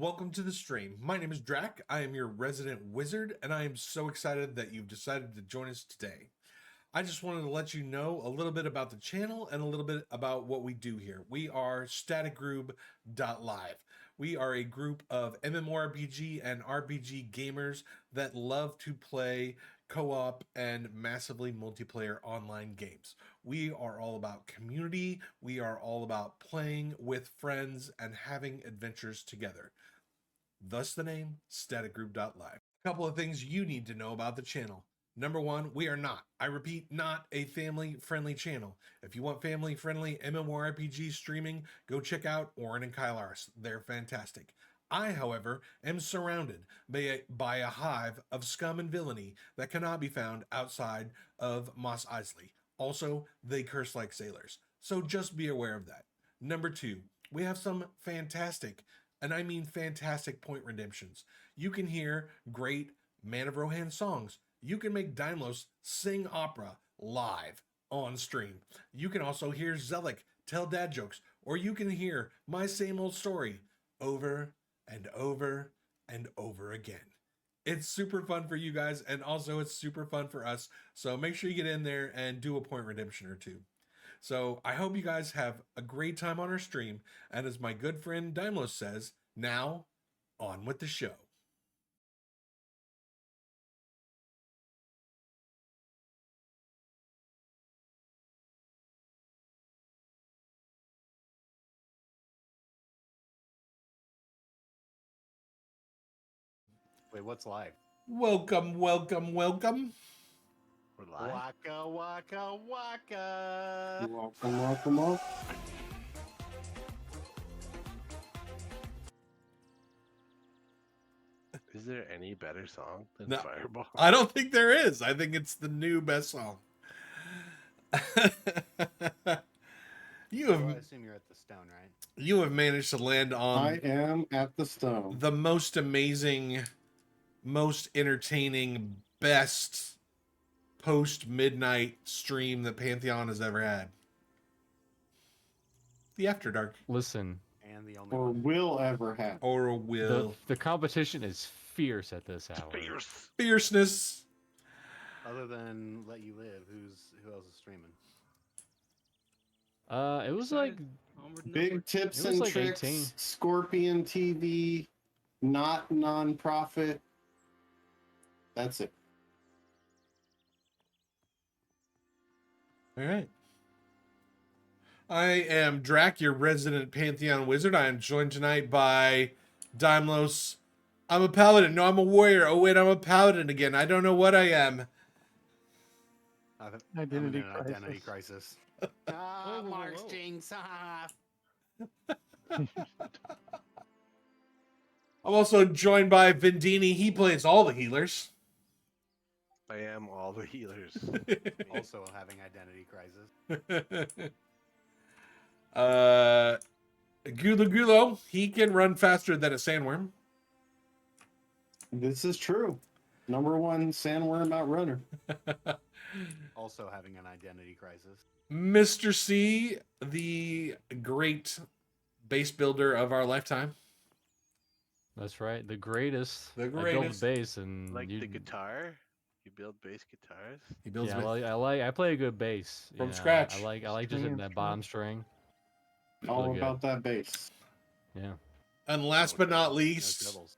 welcome to the stream. My name is Drac. I am your resident wizard, and I am so excited that you've decided to join us today. I just wanted to let you know a little bit about the channel and a little bit about what we do here. We are staticgroup.live. We are a group of MMORPG and RPG gamers that love to play co-op and massively multiplayer online games. We are all about community. We are all about playing with friends and having adventures together. Thus the name staticgroup.live. A couple of things you need to know about the channel. Number one, we are not, I repeat, not a family-friendly channel. If you want family-friendly MMORPG streaming, go check out Orin and Kylars. They're fantastic. I, however, am surrounded by a hive of scum and villainy that cannot be found outside of Mos Eisley. Also, they curse like sailors. So just be aware of that. Number two, we have some fantastic, and I mean fantastic, point redemptions. You can hear great Man of Rohan songs. You can make Daimlos sing opera live on stream. You can also hear Zelik tell dad jokes, or you can hear my same old story over and over and over again. It's super fun for you guys, and also it's super fun for us. So make sure you get in there and do a point redemption or two. So I hope you guys have a great time on our stream. And as my good friend Daimlos says, now on with the show. Wait, what's live? Welcome, welcome, welcome. We're live. Waka waka waka. Welcome, welcome, welcome. Is there any better song than No, Fireball? I don't think there is. I think it's the new best song. You I have assume you're at the stone, right? you have managed to land on I am at the stone. the most amazing, most entertaining, best post-midnight stream that Pantheon has ever had. The After Dark. Listen, And the only Or one. will ever have. Or will. the competition is fierce at this hour. Fierce. Fierceness. Other than Let You Live, who else is streaming? It was like Big tips It was and like tricks, 18. Scorpion TV, not non-profit. That's it. All right. I am Drac, your resident Pantheon wizard. I am joined tonight by Daimlos. I'm a paladin. No, I'm a warrior. Oh, wait, I'm a paladin again. I don't know what I am. Identity crisis. Mark's jinx. I'm also joined by Vendini. He plays all the healers. I am all the healers. Also having identity crisis. Gulo Gulo, he can run faster than a sandworm. This is true. Number one sandworm outrunner. Also having an identity crisis. Mr. C, the great base builder of our lifetime. That's right, the greatest. The I built greatest. the bass and Like you, the guitar? You build bass guitars? He builds Yeah, with I play a good bass From yeah, scratch. I like just hitting that bottom string. All Really good. about that bass. Yeah. And last but not least, No dribbles.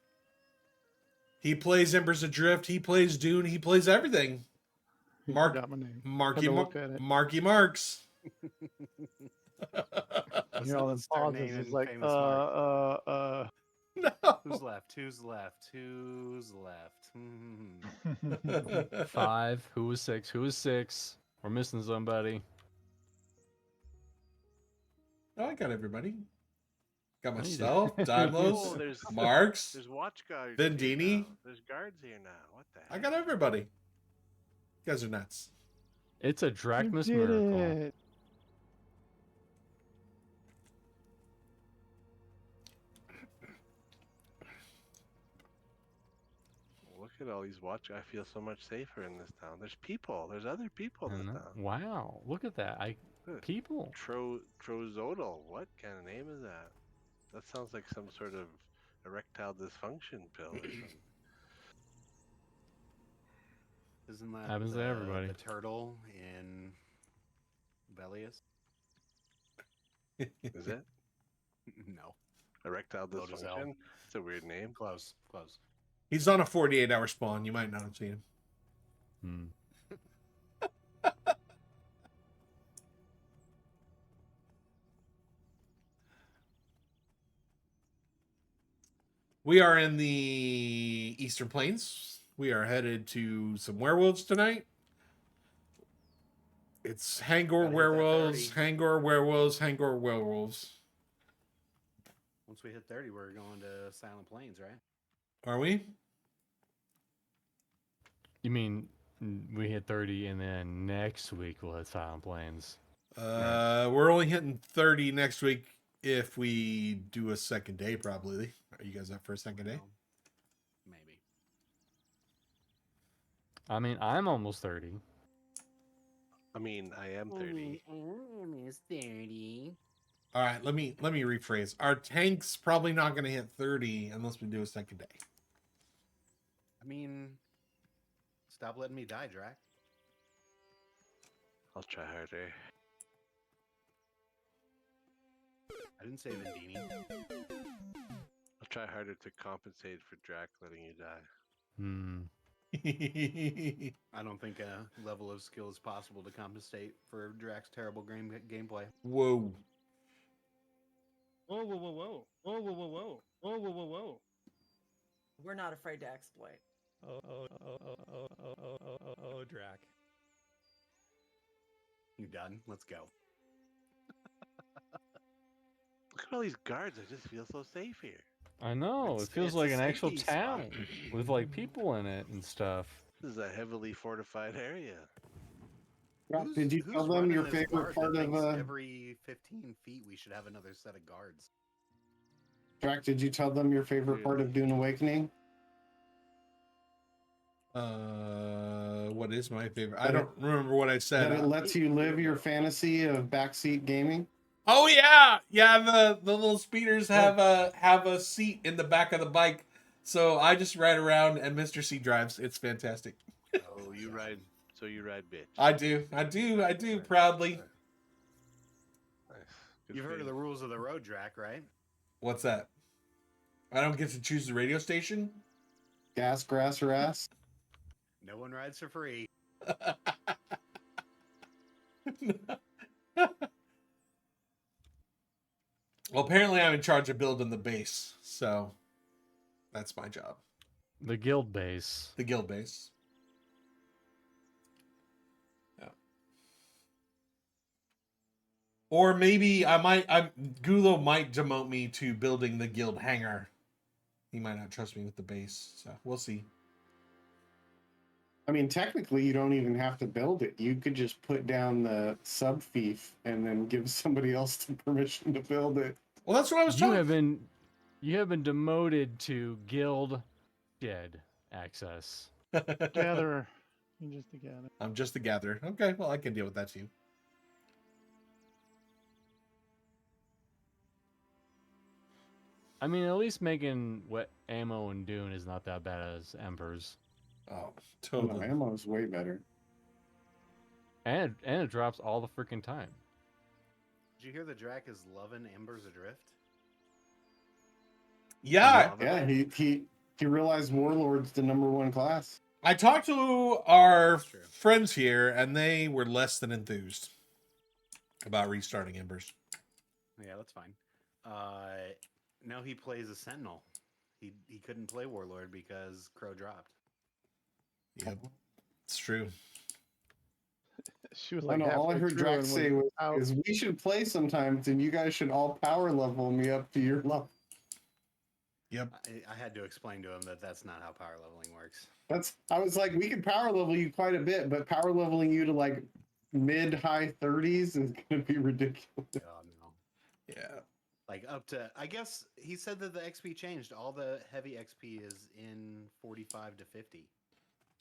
he plays Embers Adrift, he plays Dune, he plays everything. He Mark- forgot my name. Marky, Had to look at it. Marky Marks. You know, then Start pauses. naming It's like, famous Mark. No. Who's left? Who's left? Who's left? Hmm. 5. Who was 6? Who was 6? We're missing somebody. Oh, I got everybody. Got No, you myself, Oh, Daimlos, there's Marks. there's watch guards. Vendini. here now. There's guards here now. What the heck? I got everybody. You guys are nuts. It's a You Drachmas did miracle. it. Look at all these watch. I feel so much safer in this town. There's people. There's other people in And the that- town. wow, look at that. Good. People. Trozodal. What kind of name is that? That sounds like some sort of erectile dysfunction pill or something. Isn't that Happens to everybody. the turtle in Bellius? Is it? No. Erectile Low as hell. dysfunction? It's a weird name. Close. Close. He's on a 48-hour spawn. You might not have seen him. Hmm. We are in the Eastern Plains. We are headed to some werewolves tonight. It's Hangor Gotta hit that werewolves, 30. Hangor werewolves, Hangor werewolves. Once we hit 30, we're going to Silent Plains, right? Are we? You mean we hit 30 and then next week we'll hit Silent Plains? We're only hitting 30 next week if we do a second day, probably. Are you guys up for a second day? Well, maybe. I mean, I'm almost 30. I mean, I am 30. Almost 30. All right, let me rephrase. Our tank's probably not going to hit 30 unless we do a second day. I mean, stop letting me die, Drac. I'll try harder. I didn't say Vendini. I'll try harder to compensate for Drac letting you die. Hmm. I don't think a level of skill is possible to compensate for Drac's terrible gameplay. Whoa. Whoa, whoa, whoa, whoa. Whoa, whoa, whoa, whoa. Whoa, whoa, whoa, whoa. We're not afraid to exploit. Oh, Drac. You done? Let's go. Look at all these guards. I just feel so safe here. I know. It's- It feels it's a like an actual safety spot. town with like people in it and stuff. This is a heavily fortified area. Rob, did you Who's tell them running your this favorite guard part that of thinks every 15 feet we should have another set of guards? Drac? Did you tell them your favorite part of Dune Awakening? What is my favorite? I don't remember what I said. That it lets you live your fantasy of backseat gaming. Oh yeah, yeah. The little speeders have a seat in the back of the bike, so I just ride around and Mr. C drives. It's fantastic. Oh, you ride. So you ride, bitch. I do proudly. Nice. Good You've for heard of you. the rules of the road, Drac, right? What's that? I don't get to choose the radio station. Gas, grass, or ass. No one rides for free. Well, apparently I'm in charge of building the base, so that's my job. The guild base. The guild base. Yeah. Or maybe Gulo might demote me to building the guild hangar. He might not trust me with the base, so we'll see. I mean, technically, you don't even have to build it. You could just put down the sub fief and then give somebody else the permission to build it. Well, that's what I was You talking. have been demoted to guild shed access. Gatherer. You're just a gatherer. I'm just a gatherer. Okay, well, I can deal with that too. I mean, at least making wet ammo and Dune is not that bad as Embers. Oh, Oh, no, totally. ammo is way better. And it drops all the freaking time. Did you hear the Drac is loving Embers Adrift? Yeah, Yeah, he realized Warlord's the #1 class. I talked to our That's true. friends here, and they were less than enthused about restarting Embers. Yeah, that's fine. Now he plays a Sentinel. He couldn't play Warlord because Crow dropped. Yep, it's true. She was I like, know, all I halfway heard through Drax and say was out. is we should play sometimes, and you guys should all power level me up to your level. Yep. I had to explain to him that that's not how power leveling works. I was like, we could power level you quite a bit, but power leveling you to like mid-high 30s is gonna be ridiculous. Oh no. Yeah. Like up to, I guess he said that the XP changed. All the heavy XP is in 45 to 50.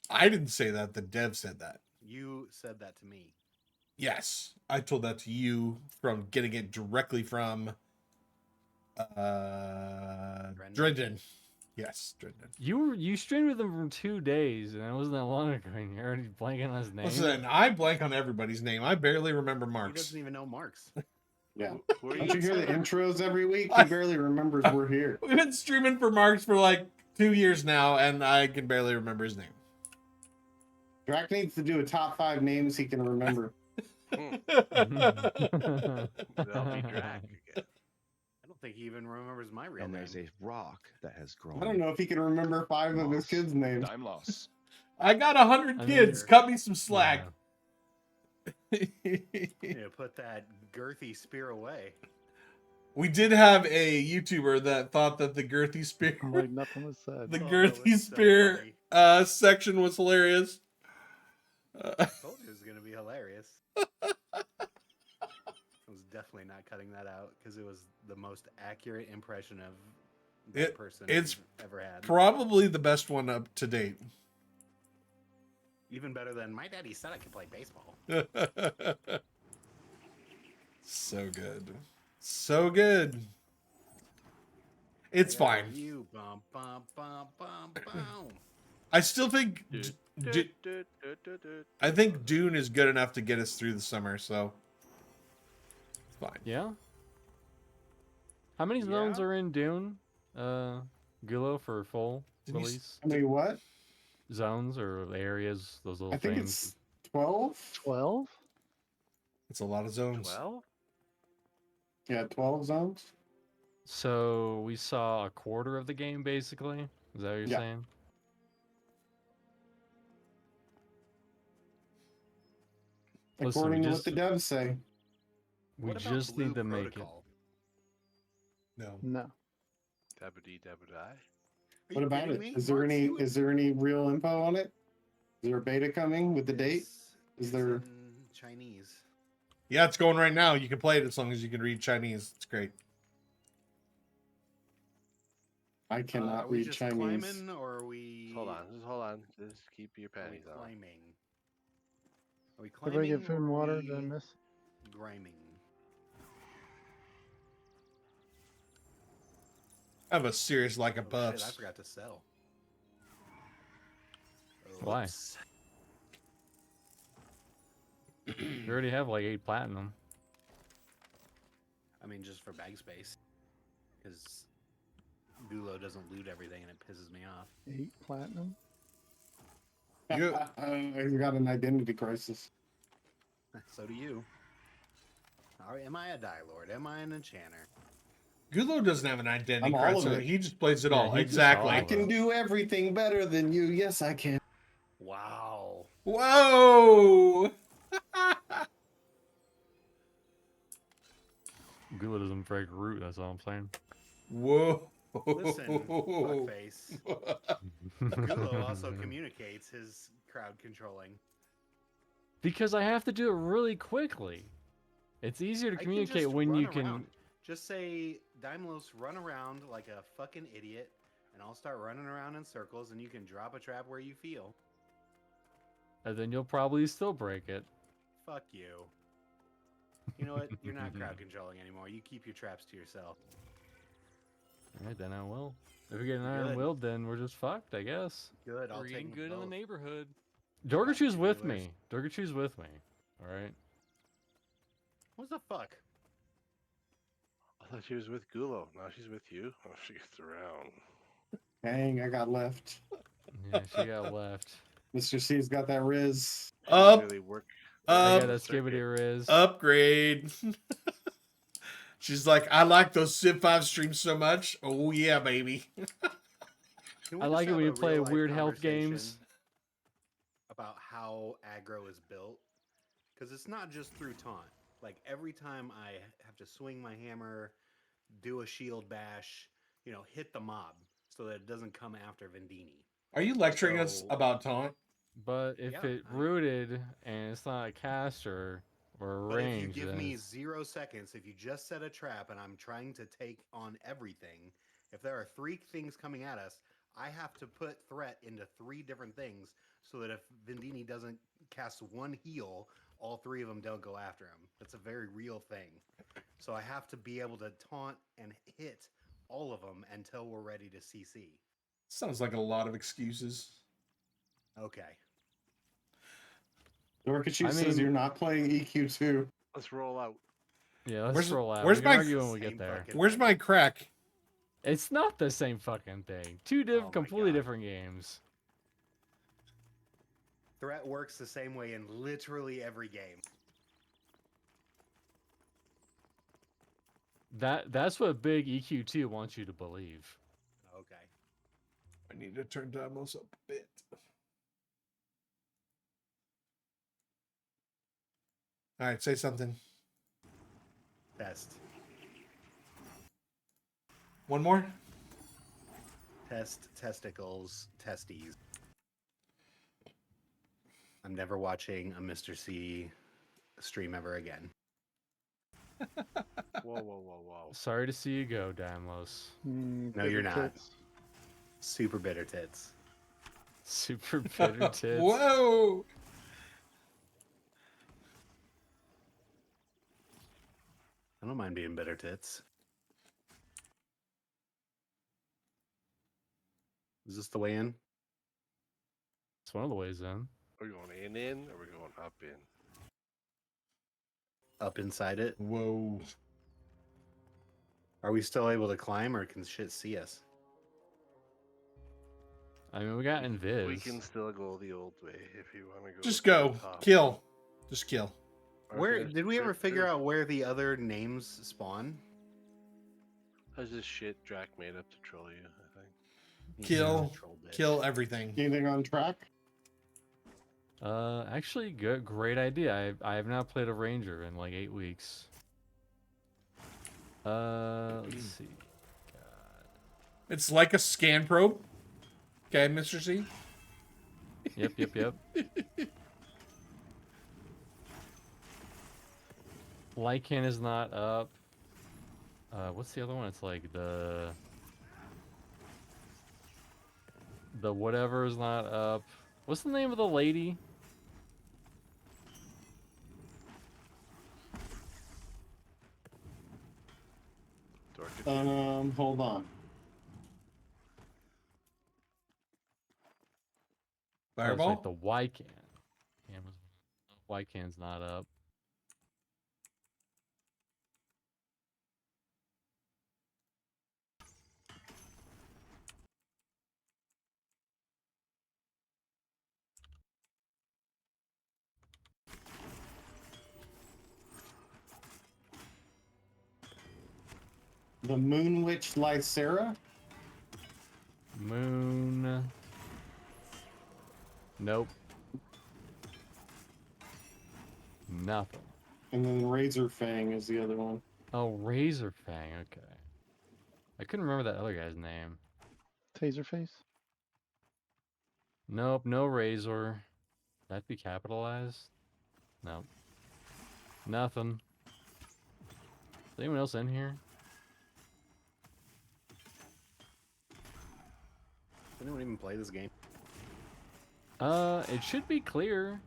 I didn't say that. The dev said that. You said that to me. Yes, I told that to you from getting it directly from Dredden. Yes, Dredden. You streamed with him for 2 days, and it wasn't that long ago, and you're already blanking on his name. Listen, I blank on everybody's name. I barely remember He Mark's. doesn't even know Mark's. Yeah. Who are Don't you hear the saying? intros every week? He barely remembers we're here. We've been streaming for Mark's for like 2 years now, and I can barely remember his name. Drac needs to do a top 5 names he can remember. That'll be Drac again. I don't think he even remembers my real And name. there's a rock that has grown. I don't know if he can remember 5 of his kids' names. Time loss. I got 100 I kids. mean- Cut me some slack. Put that girthy spear away. We did have a YouTuber that thought that the girthy spear, Like nothing was said. the Oh, girthy it's so spear funny. section was hilarious. I told you it was gonna be hilarious. I was definitely not cutting that out because it was the most accurate impression of that person it's we've ever had. Probably the best one up to date. Even better than my daddy said I could play baseball. So good. So good. It's Where are fine. You bum bum bum bum bum. I still think I think Dune is good enough to get us through the summer, so it's fine. Yeah. How many zones Yeah. are in Dune? Gulo for full Didn't you s- release? I mean, what? Zones or areas? Those little I think things. it's 12? 12? It's a lot of zones. 12? Yeah, 12 zones. So we saw a quarter of the game, basically. Is that what you're Yeah. saying? Listen, According we to what the devs say. We What about just Blue need to make it. Protocol? No. No. Dabba-dee, dabba-die. Are What you about kidding it? me? Is there Mark's any doing is there any real info on it? Is there a beta coming with the date? this. Is It's there- in Chinese? Yeah, it's going right now. You can play it as long as you can read Chinese. It's great. I Are cannot we read just Chinese. climbing or are we? Hold on. Just keep your Are we panties on. climbing? Are we Everybody climbing? get food and or are water? we Did I miss? Griming. I have a serious like a Oh, shit, puffs. I forgot to sell. Why? Oops. We already have like 8 platinum. I mean, just for bag space. Because Gulo doesn't loot everything and it pisses me off. 8 platinum? You- He's got an identity crisis. So do you. Am I a Dye Lord? Am I an Enchanter? Gulo doesn't have an identity I'm all crisis. of it. He just plays it Yeah, all. he just Exactly. all I of can do everything better than you. Yes, I can. Wow. Whoa! Gulo doesn't break root, that's all I'm saying. Whoa! Listen, fuckface. Gulo also communicates his crowd controlling. Because I have to do it really quickly. It's easier to I can communicate just when you run can. around. Just say, Daimlos, run around like a fucking idiot, and I'll start running around in circles, and you can drop a trap where you feel. And then you'll probably still break it. Fuck you. You know what? You're not crowd controlling anymore. You keep your traps to yourself. Alright, then I will. If we get an iron Good. will, then we're just fucked, I guess. Good. I'll We're take getting them good in the both. neighborhood. Dorgachu's with Killers. me. Dorgachu's with me. Alright. What the fuck? I thought she was with Gulo. Now she's with you. Oh, she gets around. Dang, I got left. Yeah, she got left. Mr. C's got that Riz. She Up. really work. I Up. got that skibbity Riz. Upgrade. She's like, I like those Civ 5 streams so much. Oh yeah, baby. Can we I just like it have when a you play real-life weird health games. conversation about how aggro is built? Because it's not just through taunt. Like, every time I have to swing my hammer, do a shield bash, hit the mob so that it doesn't come after Vendini. Are you lecturing us So- about taunt? But if Yeah, it I- rooted and it's not a caster or a But if you range, give then me it's- 0 seconds, if you just set a trap and I'm trying to take on everything, if there are 3 things coming at us, I have to put threat into 3 different things so that if Vendini doesn't cast 1 heal all three of them don't go after him. That's a very real thing. So I have to be able to taunt and hit all of them until we're ready to CC. Sounds like a lot of excuses. Okay. Dorkachu I says mean- you're not playing EQ2. Let's roll out. Yeah, let's Where's- roll out. where's We can my- argue when we Same get there. fucking Where's thing. my crack? It's not the same fucking thing. Two Oh my completely God. different games. Threat works the same way in literally every game. That's what big EQ2 wants you to believe. Okay. I need to turn Damos up a bit. All right, say something. Test. One more. Test testicles, testes. I'm never watching a Mr. C stream ever again. Whoa, whoa, whoa, whoa. Sorry to see you go, Damlos. No, you're bitter not. tits. Super bitter tits. Super bitter tits. Whoa! I don't mind being bitter tits. Is this the way in? It's one of the ways in. We're going in, or we're going up in? Up inside it? Whoa! Are we still able to climb or can shit see us? I mean, we got Invis. We can still go the old way if you want to go. Just to the go. top. Kill. Just kill. Where Okay, did we ever there- figure there- out where the other names spawn? That's just shit Drac made up to troll you, I think. He's Kill. a troll bitch. Kill everything. Anything on track? Actually, good, great idea. I have not played a ranger in like 8 weeks. Let's see. It's like a scan probe. Okay, Mr. C. Yep. Lycan is not up. What's the other one? It's like the whatever is not up. What's the name of the lady? Dork Hold on. Oh, it's Fireball. like the Lycan. Lycan's not up. The Moon Witch Lycera? Moon. Nope. Nothing. And then Razor Fang is the other one. Oh, Razor Fang. Okay. I couldn't remember that other guy's name. Taserface? Nope, no Razor. That'd be capitalized? Nope. Nothing. Is anyone else in here? Does anyone even play this game? It should be clear.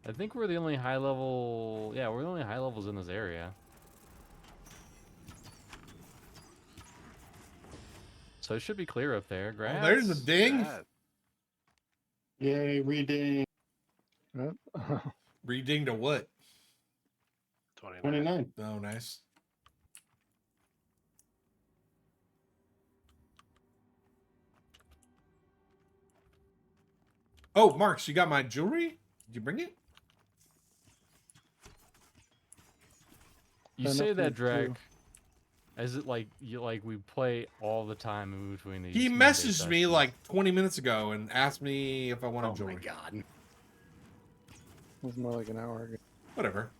I think we're the only high level. Yeah, we're the only high levels in this area. So it should be clear up there. Grass. Oh, there's a ding. Bad. Yay, reading Yep. Reding to what? 29. 29. Oh, nice. Oh, Marks, you got my jewelry? Did you bring it? You Turn say up that, your Drake. two. As it like we play all the time in between these. He Monday messaged me sessions. like 20 minutes ago and asked me if I Oh wanted my jewelry. god. It was more like an hour ago. Whatever.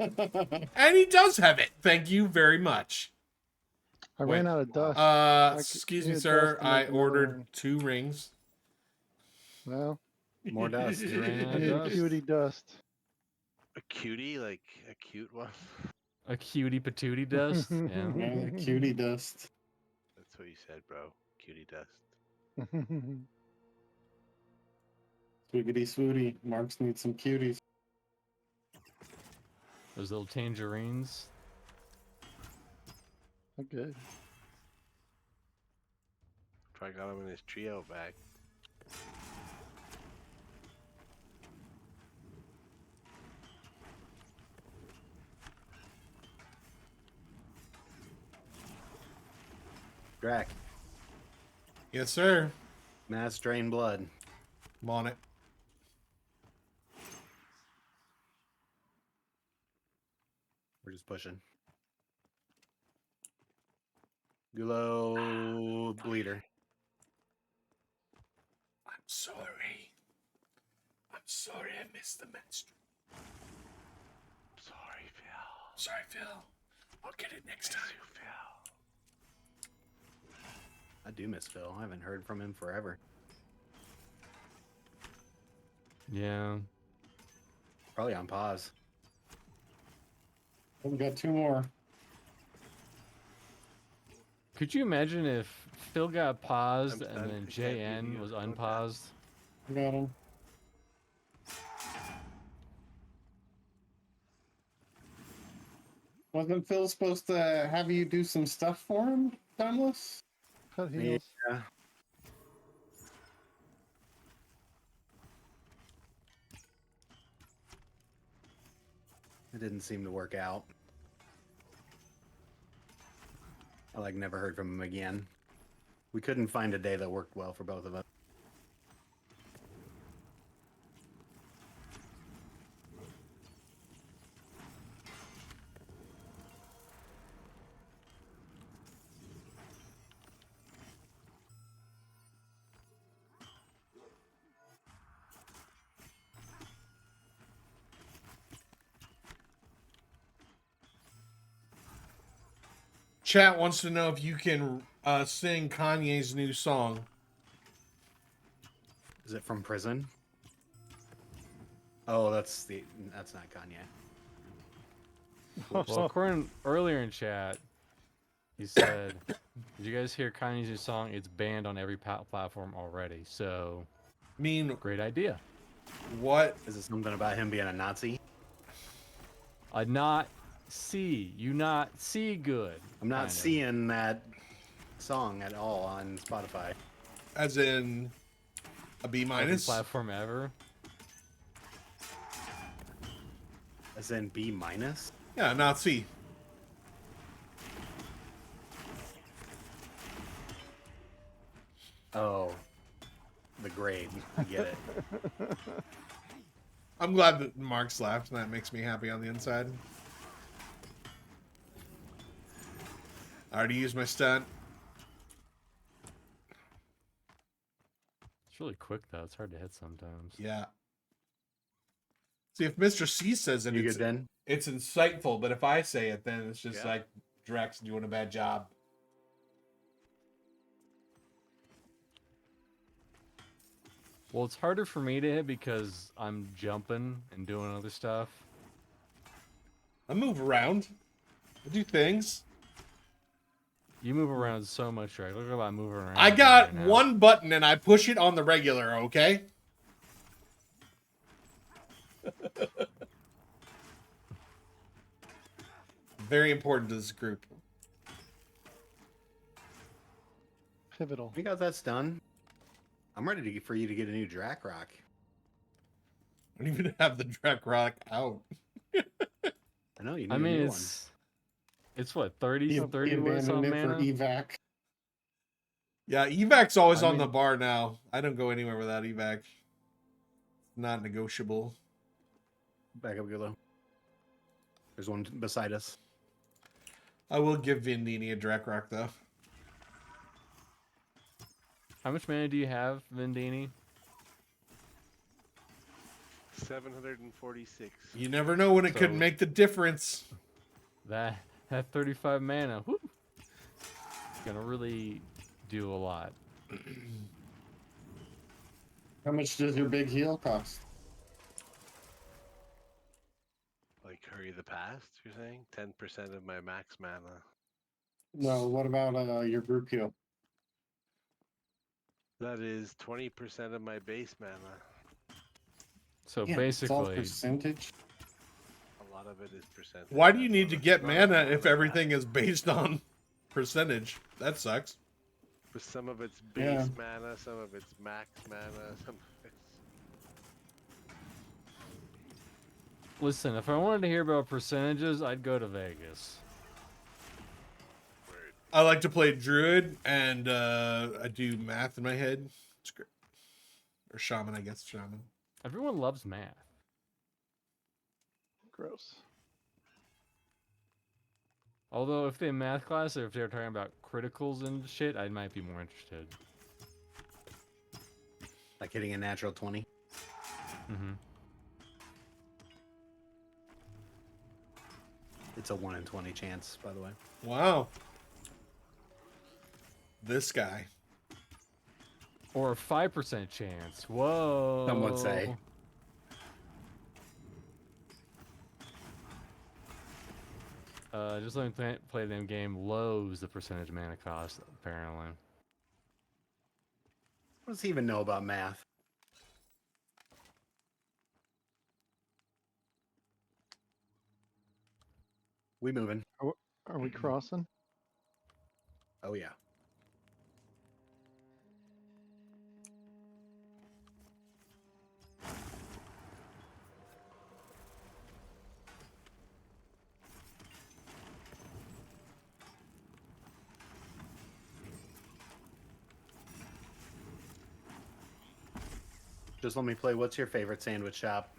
And he does have it. Thank you very much. I Wait. ran out of dust. Excuse you me, had sir. dust to I make another ordered one. 2 rings. Well, More dust. You ran out I of need dust. acuity dust. A cutie, like a cute one. A cutie patootie dust. Yeah. Yeah, cutie dust. That's what you said, bro. Cutie dust. Swiggity swooty. Marks need some cuties. Those little tangerines. Oh, good. If I got him in his trio bag. Drac, Yes, sir. mass drain blood. I'm on it. We're just pushing. Gulo bleeder. I'm sorry. I'm sorry I missed the menstrual. Sorry, Phil. Sorry, Phil. I'll get it next time. You, Phil. I do miss Phil. I haven't heard from him forever. Yeah. Probably on pause. We got 2 more. Could you imagine if Phil got paused I'm and stunned. then I can't hear JN you. was Don't tap. unpaused? We got him. Wasn't Phil supposed to have you do some stuff for him, Timeless? Cut heals. Yeah. It didn't seem to work out. I never heard from him again. We couldn't find a day that worked well for both of us. Chat wants to know if you can sing Kanye's new song. Is it from prison? Oh, that's not Kanye. Well, according earlier in chat, he said, "Did you guys hear Kanye's new song? It's banned on every platform already." So, I mean, great idea. what? Is it something about him being a Nazi? I not see good. I'm not kind of. seeing that song at all on Spotify. As in a B Every minus? platform ever. As in B minus? Yeah, not C. Oh, the grade. I get it. I'm glad that Mark's laughed, and that makes me happy on the inside. I already used my stunt. It's really quick though. It's hard to hit sometimes. Yeah. See, if Mr. C says it, You it's, good then? it's insightful, but if I say it, then it's just Yeah. like Drax doing a bad job. Well, it's harder for me to hit because I'm jumping and doing other stuff. I move around. I do things. You move around so much, right? Look at that moving around. I got right now. one button and I push it on the regular, okay? Very important to this group. Pivotal. We got that done. I'm ready for you to get a new Drac Rock. I don't even have the Drac Rock out. I know you need I a mean, new it's what 30, He 30 what abandoned some it for mana. evac. Yeah, evac's always I on the mean- bar now. I don't go anywhere without evac. Not negotiable. one. Back up, Gulo. There's one beside us. I will give Vindini a Drac Rock though. How much mana do you have, Vindini? 746. You never know when it could So- make the difference. That 35 mana, whoop, gonna really do a lot. How much does your big heal cost? Like Hurry the Past, you're saying? 10% of my max mana. No, what about your group heal? That is 20% of my base mana. So Yeah, it's all basically, percentage. A A lot of it is percentage. Why do you That's need what to it's get not a mana lot if of everything is based on percentage? That sucks. But some of it's Yeah. base mana, some of it's max mana, some of it's... Listen, if I wanted to hear about percentages, I'd go to Vegas. Word. I like to play druid, and I do math in my head. It's great. Or shaman, I guess. Shaman. Everyone loves math. Gross. Although if they have math class or if they're talking about criticals and shit, I might be more interested. Like hitting a natural 20. Mm-hmm. It's a 1 in 20 chance, by the way. Wow. This guy. Or a 5% chance. Whoa. Some would say. Just let me play the game lows the percentage mana cost, apparently. What does he even know about math? We moving. Are we crossing? Oh, yeah. Just let me play. What's your favorite sandwich shop?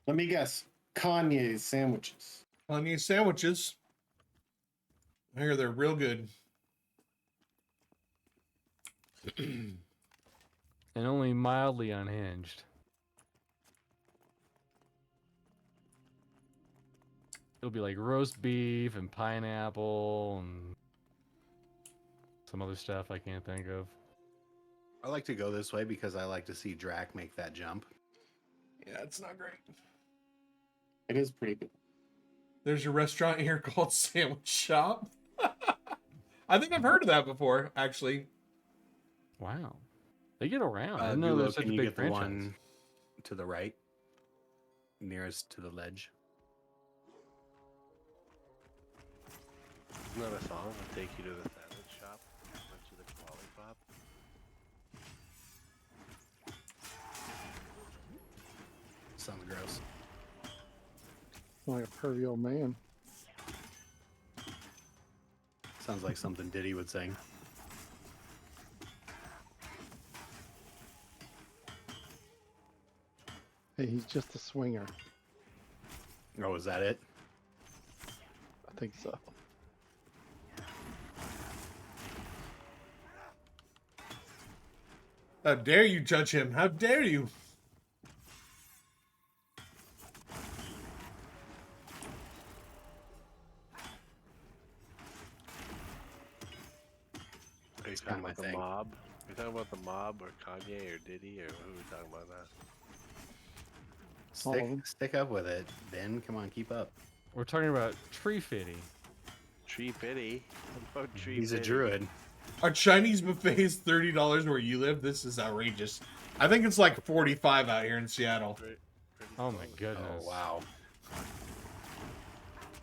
Let me guess. Kanye's sandwiches. Kanye sandwiches. I hear they're real good. And only mildly unhinged. It'll be like roast beef and pineapple and some other stuff I can't think of. I like to go this way because I like to see Drac make that jump. Yeah, it's not great. It is pretty good. There's a restaurant here called Sandwich Shop. I think I've heard of that before, actually. Wow. They get around. I didn't know Gulo, there's such a can you big get the franchise. one to the right? Nearest to the ledge. Isn't that a song? I'll take you to the sandwich shop. Went to the lollipop. Sounds gross. Like a pervy old man. Sounds like something Diddy would sing. Hey, he's just a swinger. Oh, is that it? I think so. How dare you judge him? How dare you? Are you It's talking kinda about my the thing. mob? Are you talking about the mob or Kanye or Diddy or who are we talking about that? All of them. Stick up with it, Ben. Come on, keep up. We're talking about Tree Fitty. Tree Pity. What about Tree He's a Pity? druid. Are Chinese buffets $30 where you live? This is outrageous. I think it's like 45 out here in Seattle. Pretty Oh my close. goodness. Oh wow.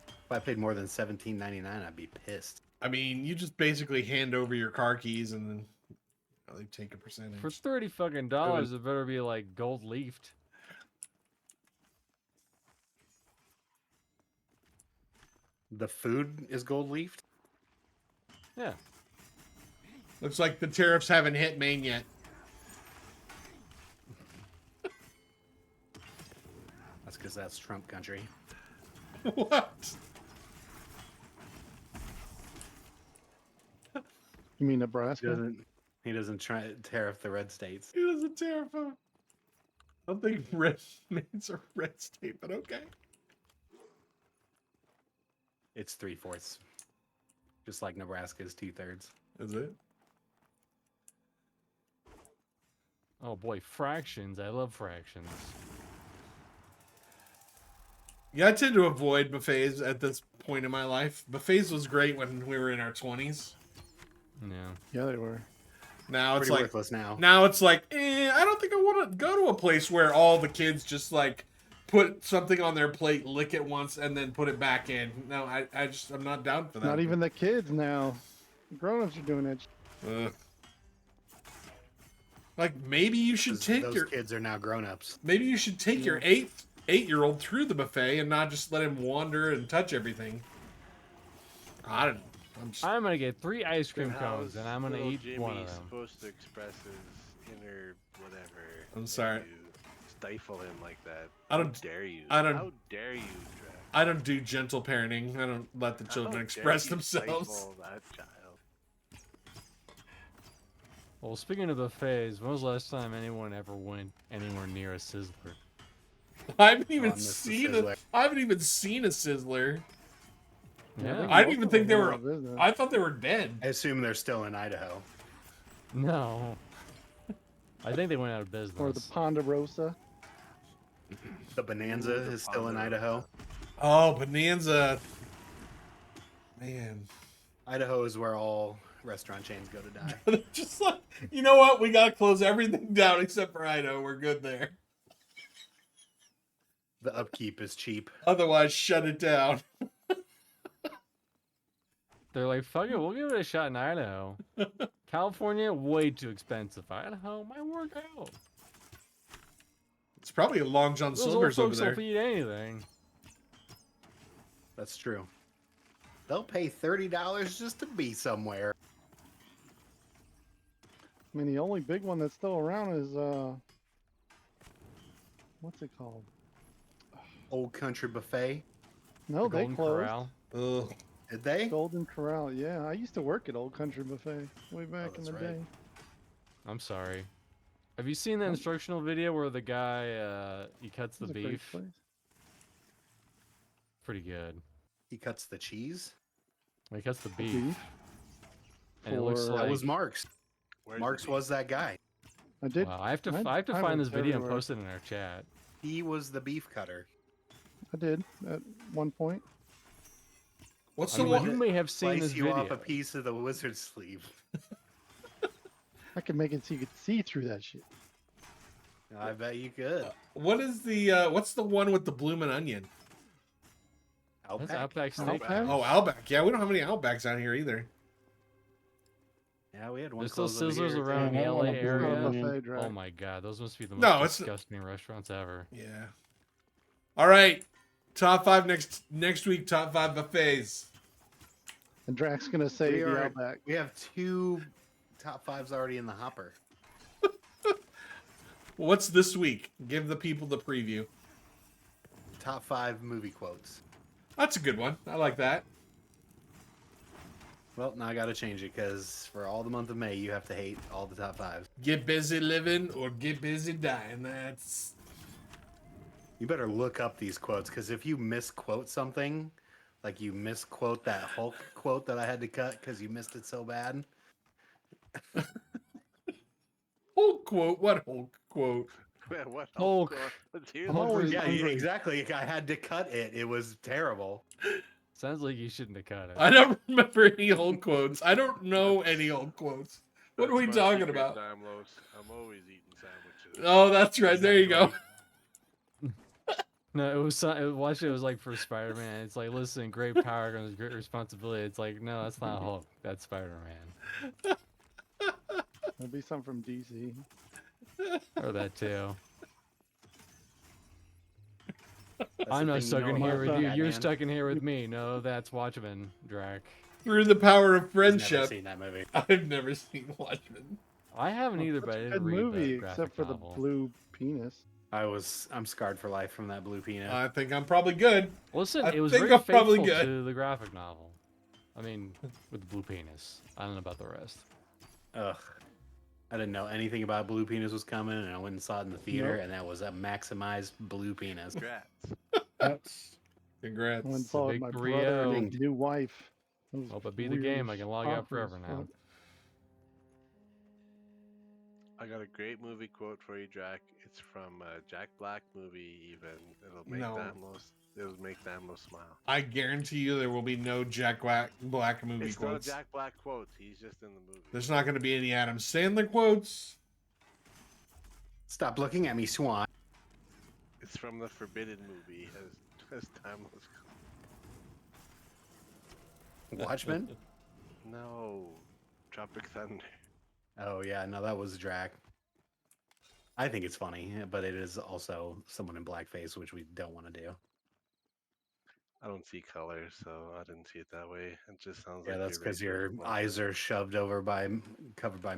If I paid more than $17.99, I'd be pissed. I mean, you just basically hand over your car keys and then they take a percentage. For $30 fucking dollars, it better be like gold leafed. The food is gold leafed. Yeah. Looks like the tariffs haven't hit Maine yet. That's because that's Trump country. What? You mean He Nebraska? doesn't. He doesn't try to tariff the red states. He doesn't tariff them. I don't think red Maine's a red state, but okay. It's 3/4, just like Nebraska is 2/3. Is it? Oh boy, fractions. I love fractions. Yeah, I tend to avoid buffets at this point in my life. Buffets was great when we were in our 20s. Yeah. Yeah, they were. Now it's Pretty like worthless now. now it's like, I don't think I want to go to a place where all the kids just like put something on their plate, lick it once, and then put it back in. No, I'm not down for that. Not even the kids now. Grown-ups are doing that. Ugh. Like maybe you should take Those your kids are now grown-ups. maybe you should take your eight-year-old through the buffet and not just let him wander and touch everything. I don't know. I'm gonna get 3 ice cream Then how cones is and I'm gonna little eat Jimmy one of them. supposed to express his inner whatever? I'm if sorry. You stifle him like that. I don't- How dare you? I don't- How dare you, Drac? I don't do gentle parenting. I don't let the How children dare express you themselves. stifle that child? Well, speaking of buffets, when was the last time anyone ever went anywhere near a Sizzler? I haven't even I miss the seen Sizzler. I haven't even seen a Sizzler. Yeah. I didn't even most think of they them were. out of business. I thought they were dead. I assume they're still in Idaho. No. I think they went out of business. Or the Ponderosa. The Bonanza Ooh, the is still in Ponderosa. Idaho. Oh, Bonanza. Man. Idaho is where all restaurant chains go to die. Just like, you know what? We gotta close everything down except for Idaho. We're good there. The upkeep is cheap. Otherwise, shut it down. They're like, fuck it, we'll give it a shot in Idaho. California, way too expensive. Idaho might work out. It's probably a Long John Those old Silver's over folks there. don't eat anything. That's true. They'll pay $30 just to be somewhere. I mean, the only big one that's still around is what's it called? Old Country Buffet. No, The they Golden closed. Corral. Ugh. Did they? Golden Corral. Yeah, I used to work at Old Country Buffet way back in that's the right. day. I'm sorry. Have you seen the instructional video where the guy he cuts It the was a great beef? place. Pretty good. He cuts the cheese. He cuts the beef, Beef. and it looks For- like. That was Mark's. Where's Mark's the was that guy. I did. Wow, I have to I find went this video and everywhere. post it in our chat. He was the beef cutter. I did at one point. What's I the mean, one? you may have seen Slice this you video. off a piece of the wizard sleeve. I could make it so you could see through that shit. I bet you could. What is the? What's the one with the bloomin' onion? That's Outback. Outback Steak. Outback? Oh, Outback. Yeah, we don't have any Outbacks out here either. Yeah, we had one. There's still close over Sizzlers here, around too. the Yeah, LA I don't area. know. Buffet drive. Oh my god, those must be the most No, it's- disgusting restaurants ever. Yeah. All right. Top 5 next week. Top 5 buffets. And Drax gonna say We the are- Outback. We have 2 top 5s already in the hopper. What's this week? Give the people the preview. Top 5 movie quotes. That's a good one. I like that. Well, now I gotta change it because for all the month of May, you have to hate all the top 5s. Get busy living or get busy dying. That's You better look up these quotes because if you misquote something, like you misquote that Hulk quote that I had to cut because you missed it so bad. Hulk quote. What Hulk quote? What? Hulk. Let's hear I'm that. always Yeah, hungry. exactly. I had to cut it. It was terrible. Sounds like you shouldn't have cut it. I don't remember any Hulk quotes. I don't know any Hulk quotes. What are we That's my talking secret, about? Damos. I'm always eating sandwiches. Oh, that's right. There you go. No, it was watch it. It was like for Spider-Man. It's like, listen, great power comes great responsibility. It's like, no, that's not Hulk. That's Spider-Man. There'll be some from DC. Or that too. That's I'm the not thing stuck know in here about with you. You're Batman. stuck in here with me. No, that's Watchmen, Drac. Through the power of He's never friendship. seen that movie. I've never seen Watchmen. I haven't either, Such but I a didn't good read movie, the graphic except for novel. the blue penis. I'm scarred for life from that blue peanut. I think I'm probably good. Listen, I it was think very I'm probably faithful good. to the graphic novel. I mean, with the blue penis. I don't know about the rest. Ugh. I didn't know anything about blue penis was coming, and I went and saw it in the theater, Nope. and that was a maximized blue penis. Congrats. That's Congrats. I went and It's a saw it big with my brother and three-0. his new wife. It was Hope it beat the weird game. as I can log fuck out forever as now. fuck. I got a great movie quote for you, Jack. It's from a Jack Black movie. Even it'll make No. It'll make Damlo smile. I guarantee you there will be no Jack Black movie It's not a quotes. Jack Black quote. He's just in the movie. There's not going to be any Adam Sandler quotes. Stop looking at me, Swan. It's from the Forbidden movie. As Damlo's. Watchmen? No, Tropic Thunder. Oh yeah, no, that was Drac. I think it's funny, but it is also someone in blackface, which we don't want to do. I don't see color, so I didn't see it that way. It just sounds Yeah, like that's you're because your racist. eyes are shoved over by covered by.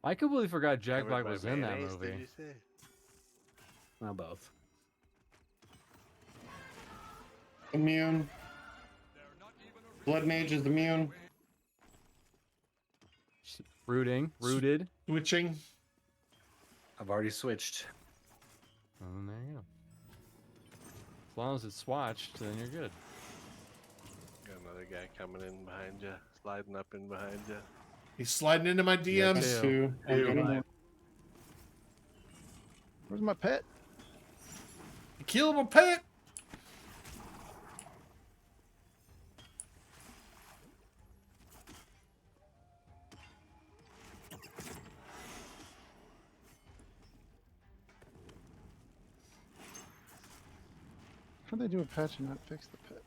I completely forgot Jack Covered Black by was in that mayonnaise, movie. Did you say? Well, both. Immune. Blood Mage is immune. Rooted. Switching. I've already switched. And there you go. As long as it's swatched, then you're good. Got another guy coming in behind you, sliding up in behind you. He's sliding into my DMs. That's Ew. 2. Ew. Okay. Where's my pet? You killed my pet. How'd they do a patch and not fix the pets?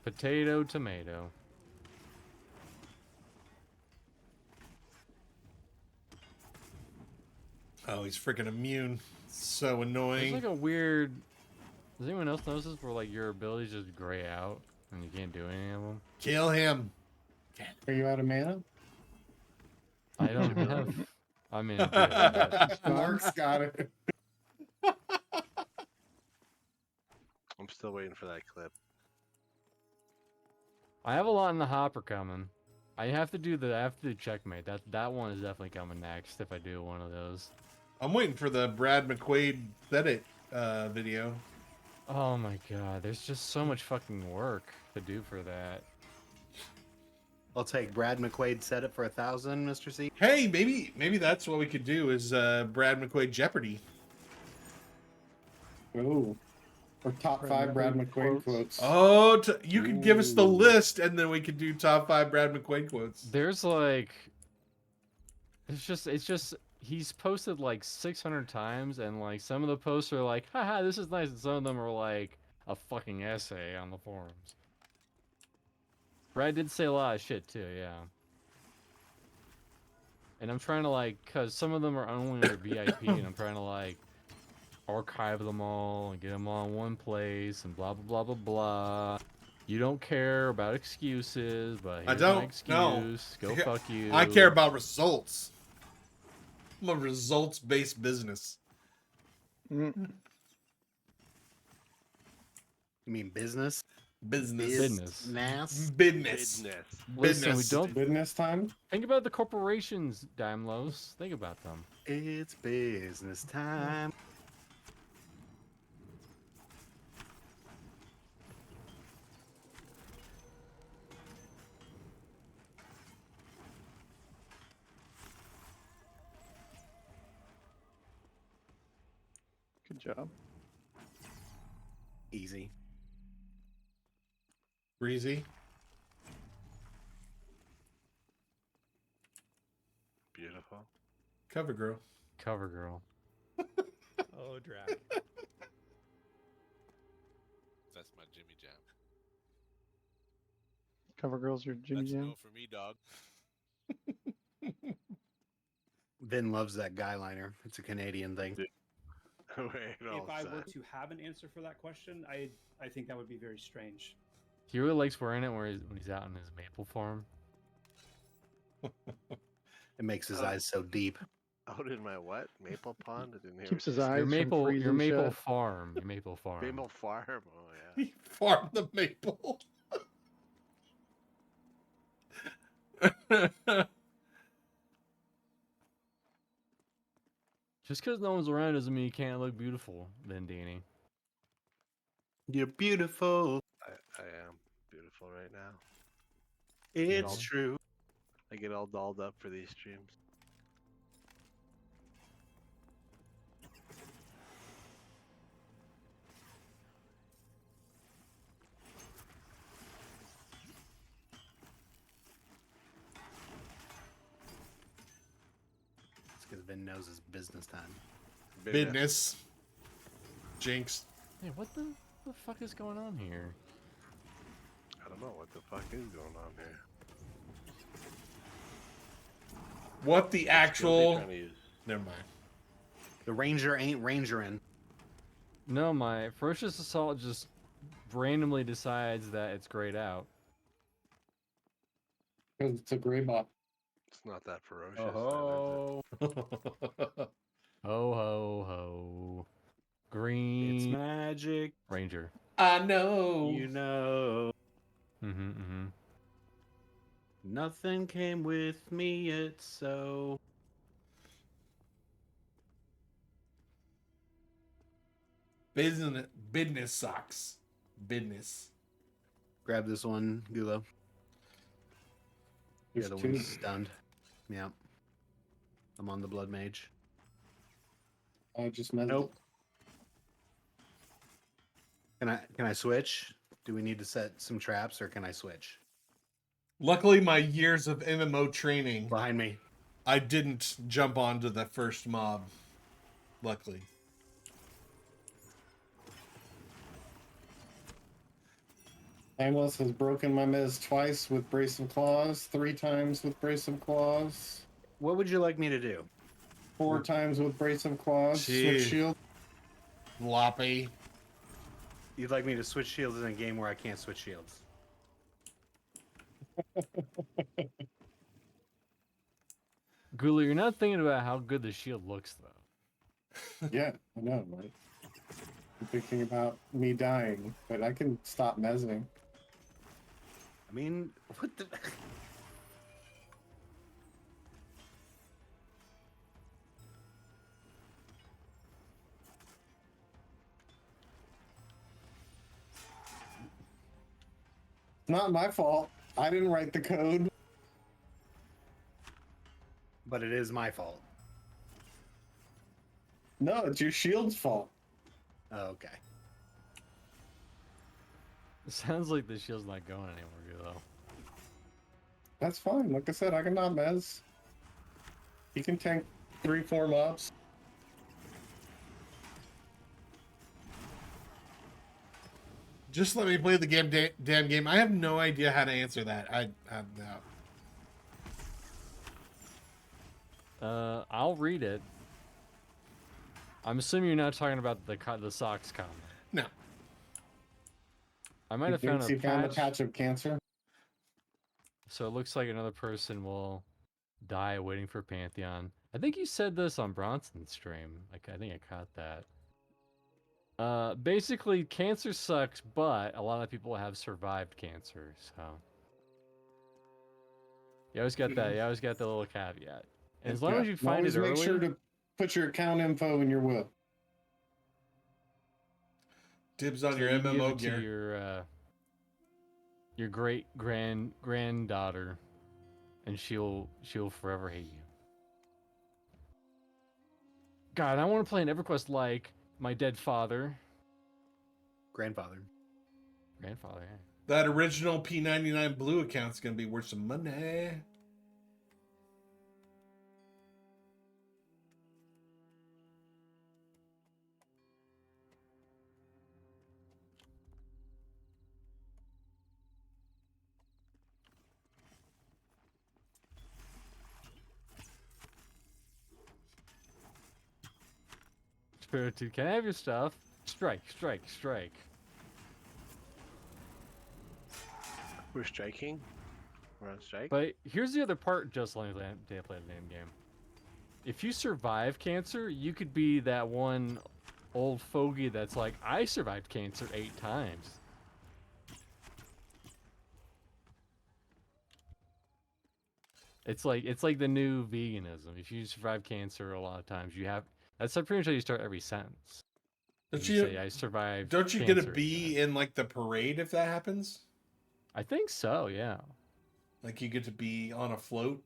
Potato, tomato. Oh, he's freaking immune. So There's annoying. like a weird. Does anyone else notice this where like your abilities just gray out and you can't do any of them? Kill him. Are you out of mana? I don't have. I mean, I do, but Mark's got it. I'm still waiting for that clip. I have a lot in the hopper coming. I have to do checkmate. That one is definitely coming next if I do one of those. I'm waiting for the Brad McQuaid edit video. Oh my god, there's just so much fucking work to do for that. I'll take Brad McQuaid. Set it for 1,000, Mr. C. Hey, maybe that's what we could do is Brad McQuaid Jeopardy. Ooh. Or top 5 Brad McQuaid quotes. Oh, you could give us the Ooh. list, and then we could do top 5 Brad McQuaid quotes. There's like, it's just he's posted like 600 times, and like some of the posts are like, haha, this is nice, and some of them are like a fucking essay on the forums. Brad did say a lot of shit too, yeah. And I'm trying to like, cause some of them are only under VIP, and I'm trying to like archive them all and get them all in one place and blah blah blah blah blah. You don't care about excuses, but I here's don't, my excuse. no. Go Yeah, fuck you. I care about results. I'm a results-based business. Mm. You mean business? Business. Business. Business. Business. Goodness. Listen, we Business. don't Business time? think about the corporations, Damlos. Think about them. It's business time. Good job. Easy. Breezy. Beautiful. Cover girl. Cover girl. Oh, Drac. That's my Jimmy Jam. Cover girls or Jimmy That's Jam. no for me, dog. Vin loves that guy liner. It's a Canadian thing. Wait, If I were to have an answer for that question, I think that would be very strange. He really likes wearing it when he's out in his maple farm. It makes his eyes so deep. out in my what? Maple Pond? I didn't hear. Keeps what his you said. eyes Your from maple freezing maple shut. farm. Your maple farm. Maple Farm. Oh yeah. He farmed the maple. Just because no one's around doesn't mean you can't look beautiful, then Danny. You're beautiful. I am beautiful right now. It's know. true. I get all dolled up for these streams. It's because Vin knows it's business time. Business. Jinx. Hey, what the fuck is going on here? I don't know what the fuck is going on here. What the Skills he actual... trying to use? Never mind. The ranger ain't rangerin'. No, my ferocious assault just randomly decides that it's grayed out. Because it's a gray bot. It's not that ferocious. Oh then, is ho ho ho ho! Green It's magic. ranger. I know. You know. Mm-hmm. Nothing came with me yet, so. Business sucks. Business. Grab this one, Gulo. The There's other two. one's stunned. Yep. I'm on the blood mage. I just meant Nope. Can I switch? Do we need to set some traps, or can I switch? Luckily, my years of MMO training, Behind me. I didn't jump onto the first mob. Luckily. Timeless has broken my Miz twice with Brace of Claws, 3 times with Brace of Claws, What would you like me to do? 4 times with Brace of Claws, Gee. Switch Shield. Floppy. You'd like me to switch shields in a game where I can't switch shields? Gula, you're not thinking about how good the shield looks, though. Yeah, I know, right? I'm thinking about me dying, but I can stop mezzing. I mean, what the? It's not my fault. I didn't write the code. But it is my fault. No, it's your shield's fault. Oh, okay. It sounds like the shield's not going anywhere, though. That's fine. Like I said, I can not mez. He can tank 3-4 mobs. Just let me play the damn game. I have no idea how to answer that. I no. I'll read it. I'm assuming you're not talking about the socks comment. No. I might He have found thinks a he found a patch, patch of cancer. so it looks like another person will die waiting for Pantheon. I think you said this on Bronson's stream. Like, I think I caught that. Basically, cancer sucks, but a lot of people have survived cancer, so you always got that. You always got the little caveat. And as long Yeah, as you and find always it make early, sure to put your account info in your will. Dibs on so your you can give MMO it gear. to your great granddaughter, and she'll forever hate you. God, I want to play an EverQuest like my dead father, Grandfather. grandfather. Yeah. That original P99 blue account's gonna be worth some money. Spirited, can I have your stuff? Strike, strike, strike. We're striking. We're on strike. But here's the other part, just like they play the name game. If you survive cancer, you could be that one old fogey that's like, I survived cancer 8 times. It's like the new veganism. If you survive cancer a lot of times, you have that's pretty much how you start every sentence. Don't You you, say, I survived. don't you get a cancer 8 B times." in like the parade if that happens? I think so, yeah. Like you get to be on a float.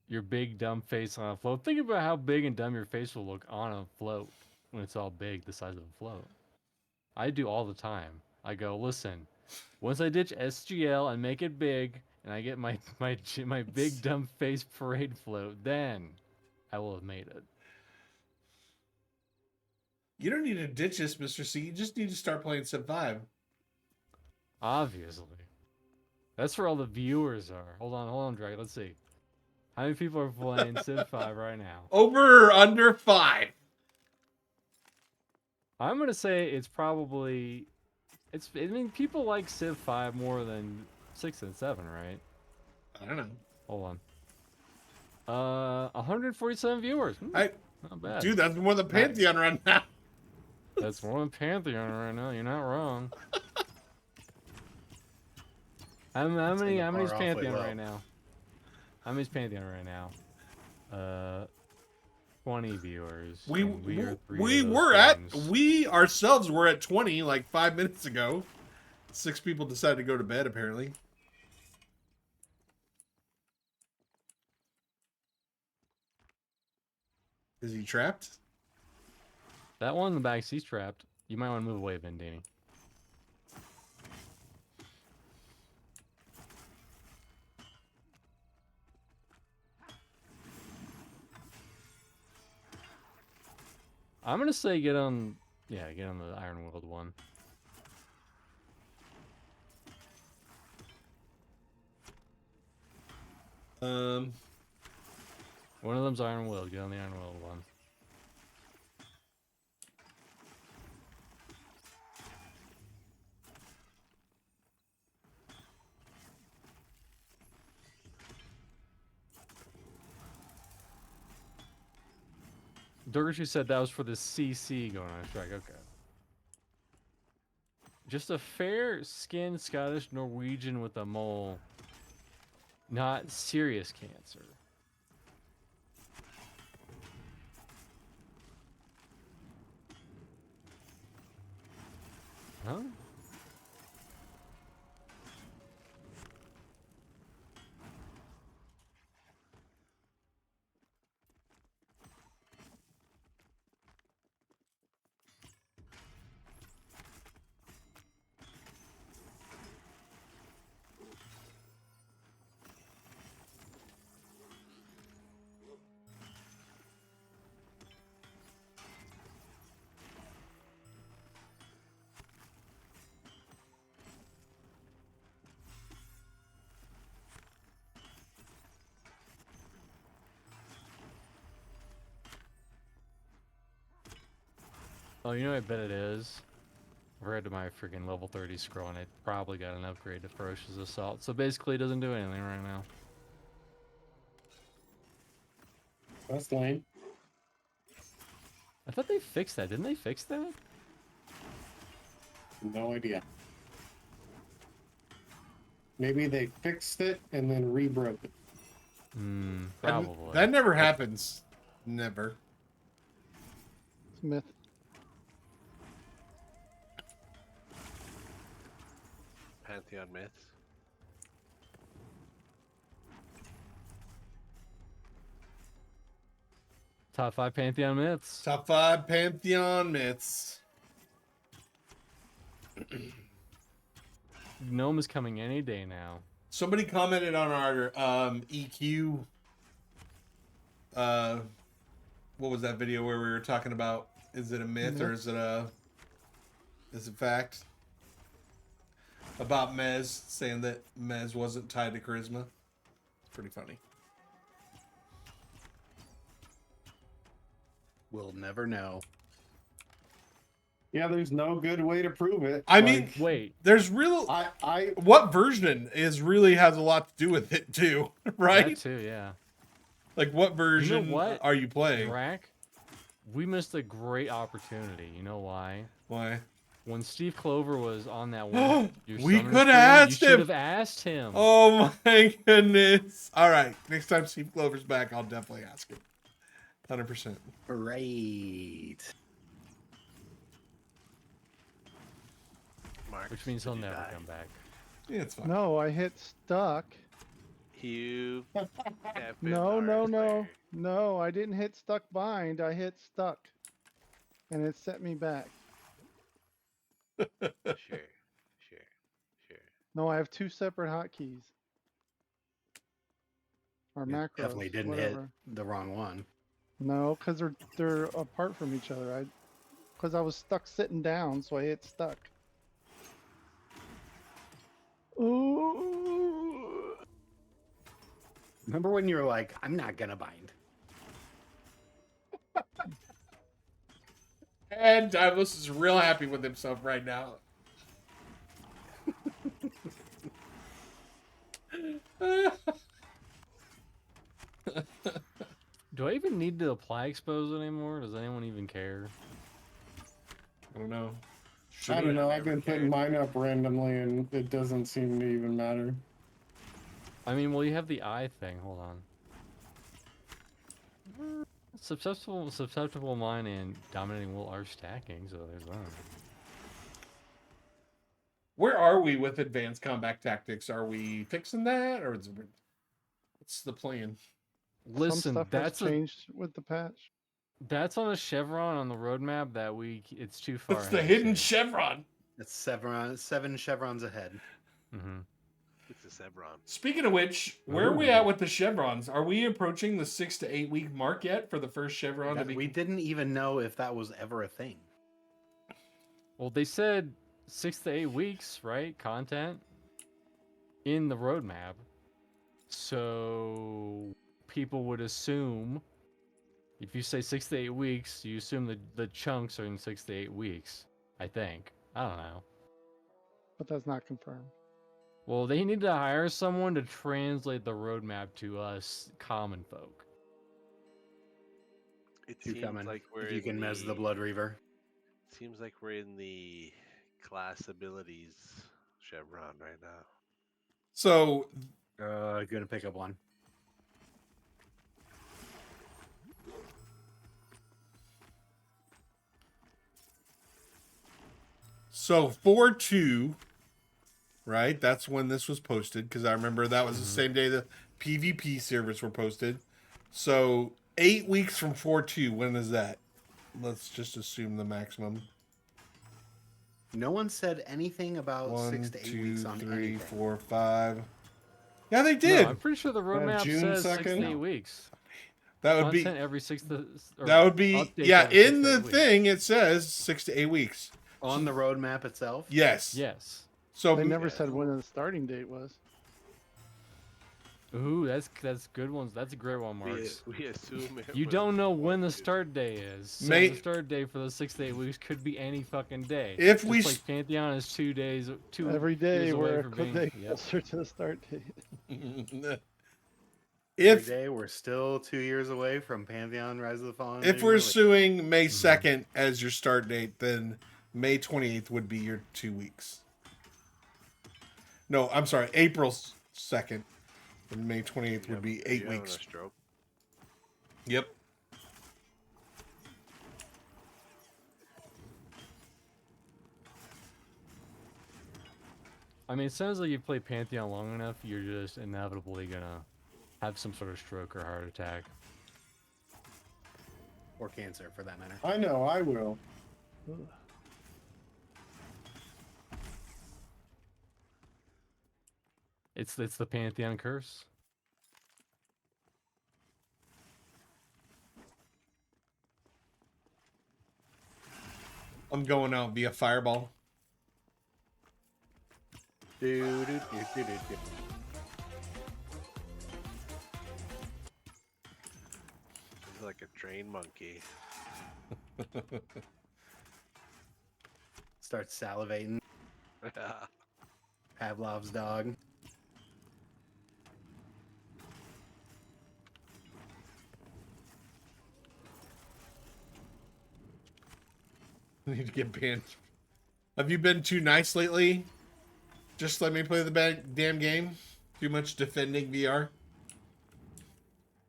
Your big dumb face on a float. Think about how big and dumb your face will look on a float when it's all big, the size of a float. I do all the time. I go, listen, once I ditch SGL and make it big, and I get my big dumb face parade float, then I will have made it. You don't need to ditch this, Mr. C. You just need to start playing Civ 5. Obviously. That's where all the viewers are. Hold on, Drake. Let's see. How many people are playing Civ 5 right now? Over or under 5? I'm gonna say it's probably... I mean, people like Civ 5 more than 6 and 7, right? I don't know. Hold on. 147 viewers. Not bad. Dude, that's more than Pantheon right now. That's more than Pantheon right now. You're not wrong. How many's Pantheon right now? How many's Pantheon right now? 20 viewers. We ourselves were at 20 like 5 minutes ago. 6 people decided to go to bed apparently. Is he trapped? That one in the back seat's trapped. You might want to move away, Vendini. I'm gonna say get on the Iron Willed one. One of them's Iron Willed. Get on the Iron Willed one. Durgachu said that was for the CC going on strike. Okay. Just a fair-skinned Scottish Norwegian with a mole. Not serious cancer. Huh? Oh, you know what I bet it is? Read to my freaking level 30 scroll and it probably got an upgrade to Ferocious Assault. So basically it doesn't do anything right now. That's lame. I thought they fixed that. Didn't they fix that? No idea. Maybe they fixed it and then rebroke it. Probably. That never happens. Never. Smith. Pantheon myths. Top 5 Pantheon myths. Top 5 Pantheon myths. Gnome is coming any day now. Somebody commented on our EQ. What was that video where we were talking about? Is it a myth or is it fact? About Mez saying that Mez wasn't tied to charisma. It's pretty funny. We'll never know. Yeah, there's no good way to prove it. I mean, wait. There's real. What version is really has a lot to do with it too, right? That too, yeah. Like what version what? are you playing? Rack, we missed a great opportunity. You know why? Why? When Steve Clover was on that one, we could have asked him. You should have asked him. Oh my goodness! All right, next time Steve Clover's back, I'll definitely ask him. 100%. Right. Which means he'll never come back. Yeah, it's fine. No, I hit stuck. You No, no, no. there. No, I didn't hit stuck bind. I hit stuck. And it set me back. Sure, sure, sure. No, I have two separate hotkeys. Or You macros. definitely didn't whatever. hit the wrong one. No, because they're apart from each other. Because I was stuck sitting down, so I hit stuck. Ooh. Remember when you were like, I'm not gonna bind? And Divos is real happy with himself right now. Do I even need to apply expose anymore? Does anyone even care? I don't know. I don't know. I've never been putting cared. mine up randomly, and it doesn't seem to even matter. I mean, well, you have the eye thing. Hold on. Susceptible mine and dominating wool are stacking, so there's that. Where are we with advanced combat tactics? Are we fixing that, or what's the plan? Some Listen, stuff has changed with the patch. that's on a chevron on the roadmap that it's too far. It's the ahead, hidden so- chevron. It's seven chevrons ahead. Mhm. It's a Sebron. Speaking of which, where are we at with the chevrons? Are we approaching the 6 to 8 week mark yet for the first chevron to be? We didn't even know if that was ever a thing. Well, they said 6 to 8 weeks, right? Content in the roadmap. So people would assume if you say 6 to 8 weeks, you assume the chunks are in 6 to 8 weeks. I think. I don't know. But that's not confirmed. Well, they need to hire someone to translate the roadmap to us common folk. It Two seems coming. like we're If you in can mess the Blood Reaver. Seems like we're in the class abilities chevron right now. So Gonna pick up one. So 4-2, right? That's when this was posted, because I remember that was the same day the PvP servers were posted. So 8 weeks from 4-2, when is that? Let's just assume the maximum. No one said anything about 1, 6 to 8 2, weeks on 3, anything. 4, 5. Yeah, they No, did. I'm pretty sure the roadmap June says 6 2nd? to 8 weeks. That would be. Content every 6 to. Or That would be. updates Yeah, every 6 in to the 8 weeks. thing it says 6 to 8 weeks. On the roadmap itself? Yes. Yes. So They never said when the starting date was. Ooh, that's good ones. That's a great one, Marks. We assume it You was don't know when the 4-2. start day is. So May- the start day for those 6 to 8 weeks could be any fucking day. If Just we like s- Pantheon is 2 days, Every day years away we're from a being. day Yep. closer to the start date. Every if day we're still 2 years away from Pantheon Rise of the Fallen. if being we're released. suing May 2nd as your start date, then May 28th would be your 2 weeks. No, I'm sorry, April 2nd. And May 28th would be 8 You having weeks. a stroke? Yep. I mean, it sounds like you play Pantheon long enough, you're just inevitably gonna have some sort of stroke or heart attack. Or cancer, for that matter. I know, I will. It's the Pantheon curse. I'm going out via fireball. Do, do, do, do, do, do. He's like a trained monkey. Start salivating. Pavlov's dog. I need to get banned. Have you been too nice lately? Just let me play the damn game. Too much defending VR.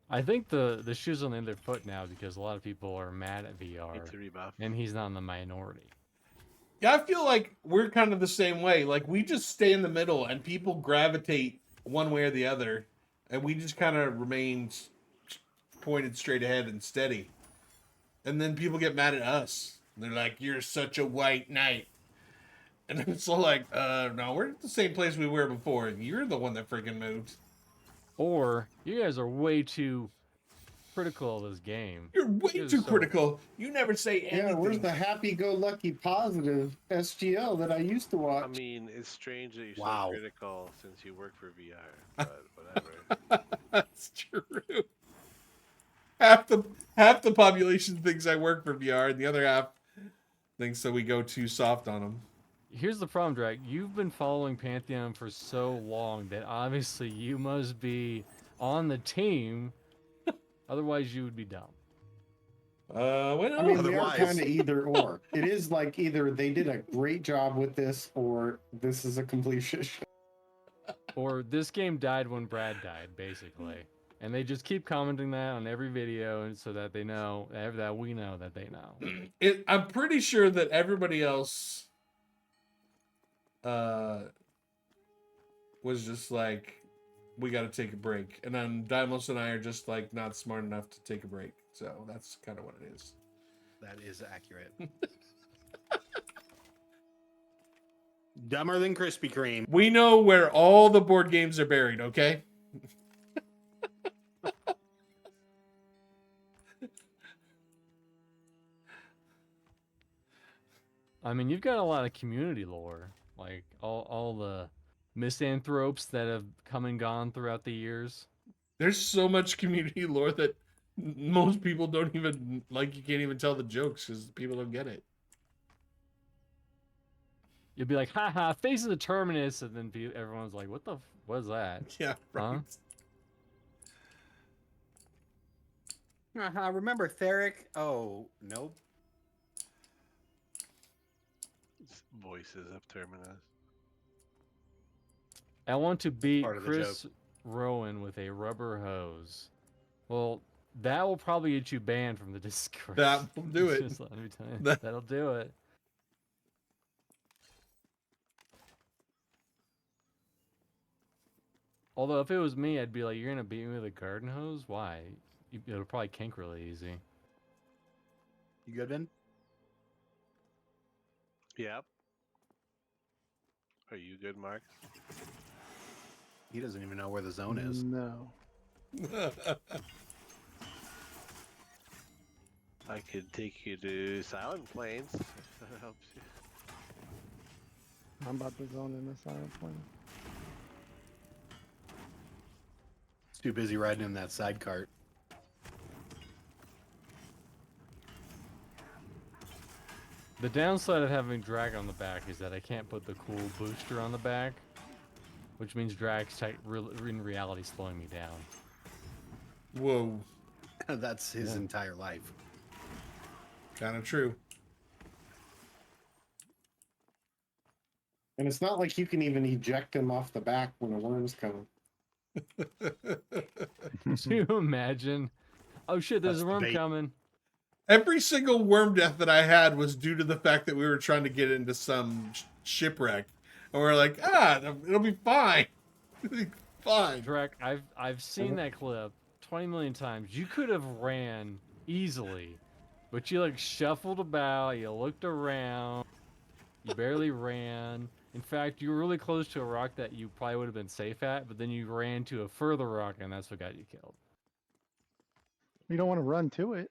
I think the shoe's on the other foot now because a lot of people are mad at VR, It's a rebuff. and he's not in the minority. I feel like we're kind of the same way. Like we just stay in the middle, and people gravitate one way or the other, and we just kind of remain pointed straight ahead and steady. And then people get mad at us. They're like, "You're such a white knight," and it's all like, no, we're at the same place we were before. You're the one that freaking moved. Or you guys are way too critical of this game. You're way You guys too are so- critical. You never say anything. Yeah, where's the happy-go-lucky positive SGL that I used to watch? I mean, it's strange that you're Wow. so critical since you work for VR, but whatever. That's true. Half the population thinks I work for VR, and the other half thinks that we go too soft on them. Here's the problem, Drake. You've been following Pantheon for so long that obviously you must be on the team. Otherwise, you would be dumb. Well, I mean, they're Otherwise- kind of either or. It is like either they did a great job with this, or this is a complete shit show. Or this game died when Brad died, basically. And they just keep commenting that on every video, and so that they know that we know that they know. I'm pretty sure that everybody else was just like, we got to take a break, and then Dimos and I are just like not smart enough to take a break. So that's kind of what it is. That is accurate. Dumber than Krispy Kreme. We know where all the board games are buried. Okay. I mean, you've got a lot of community lore, like all the misanthropes that have come and gone throughout the years. There's so much community lore that most people don't even like. You can't even tell the jokes because people don't get it. You'll be like, haha, Face of the Terminus, and then everyone's like, what is that? Yeah, right. Uh-huh, remember Theric? Oh, nope. Voices of Terminus. I want to beat Part of the Chris Rowan with a rubber hose. Well, that will probably get you banned from the Discord. That will do it. Just let me tell you, That- that'll do it. Although if it was me, I'd be like, "You're gonna beat me with a garden hose? Why? It'll probably kink really easy." You good, Vin? Yep. Are you good, Mark? He doesn't even know where the zone is. No. I could take you to Silent Plains if that helps you. I'm about to zone in the silent plane. He's too busy riding in that side cart. The downside of having drag on the back is that I can't put the cool booster on the back, which means drag's in reality slowing me down. Whoa, That's his entire life. kind of true. And it's not like you can even eject him off the back when a worm's coming. Can you imagine? Oh shit, there's That's a the worm bait. coming. Every single worm death that I had was due to the fact that we were trying to get into some shipwreck, and we're like, it'll be fine. It'll be fine. Drek, I've seen that clip 20 million times. You could have ran easily, but you like shuffled about, you looked around, you barely ran. In fact, you were really close to a rock that you probably would have been safe at, but then you ran to a further rock, and that's what got you killed. You don't want to run to it.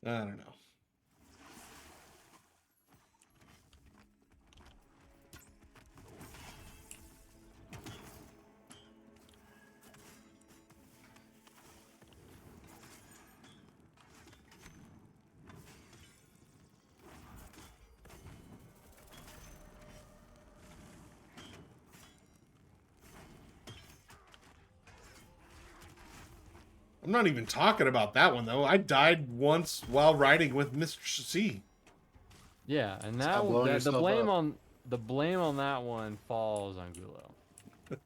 I don't know. I'm not even talking about that one though. I died once while riding with Mr. C. Yeah, and Stop that, blowing the yourself blame up. on that one falls on Gulo.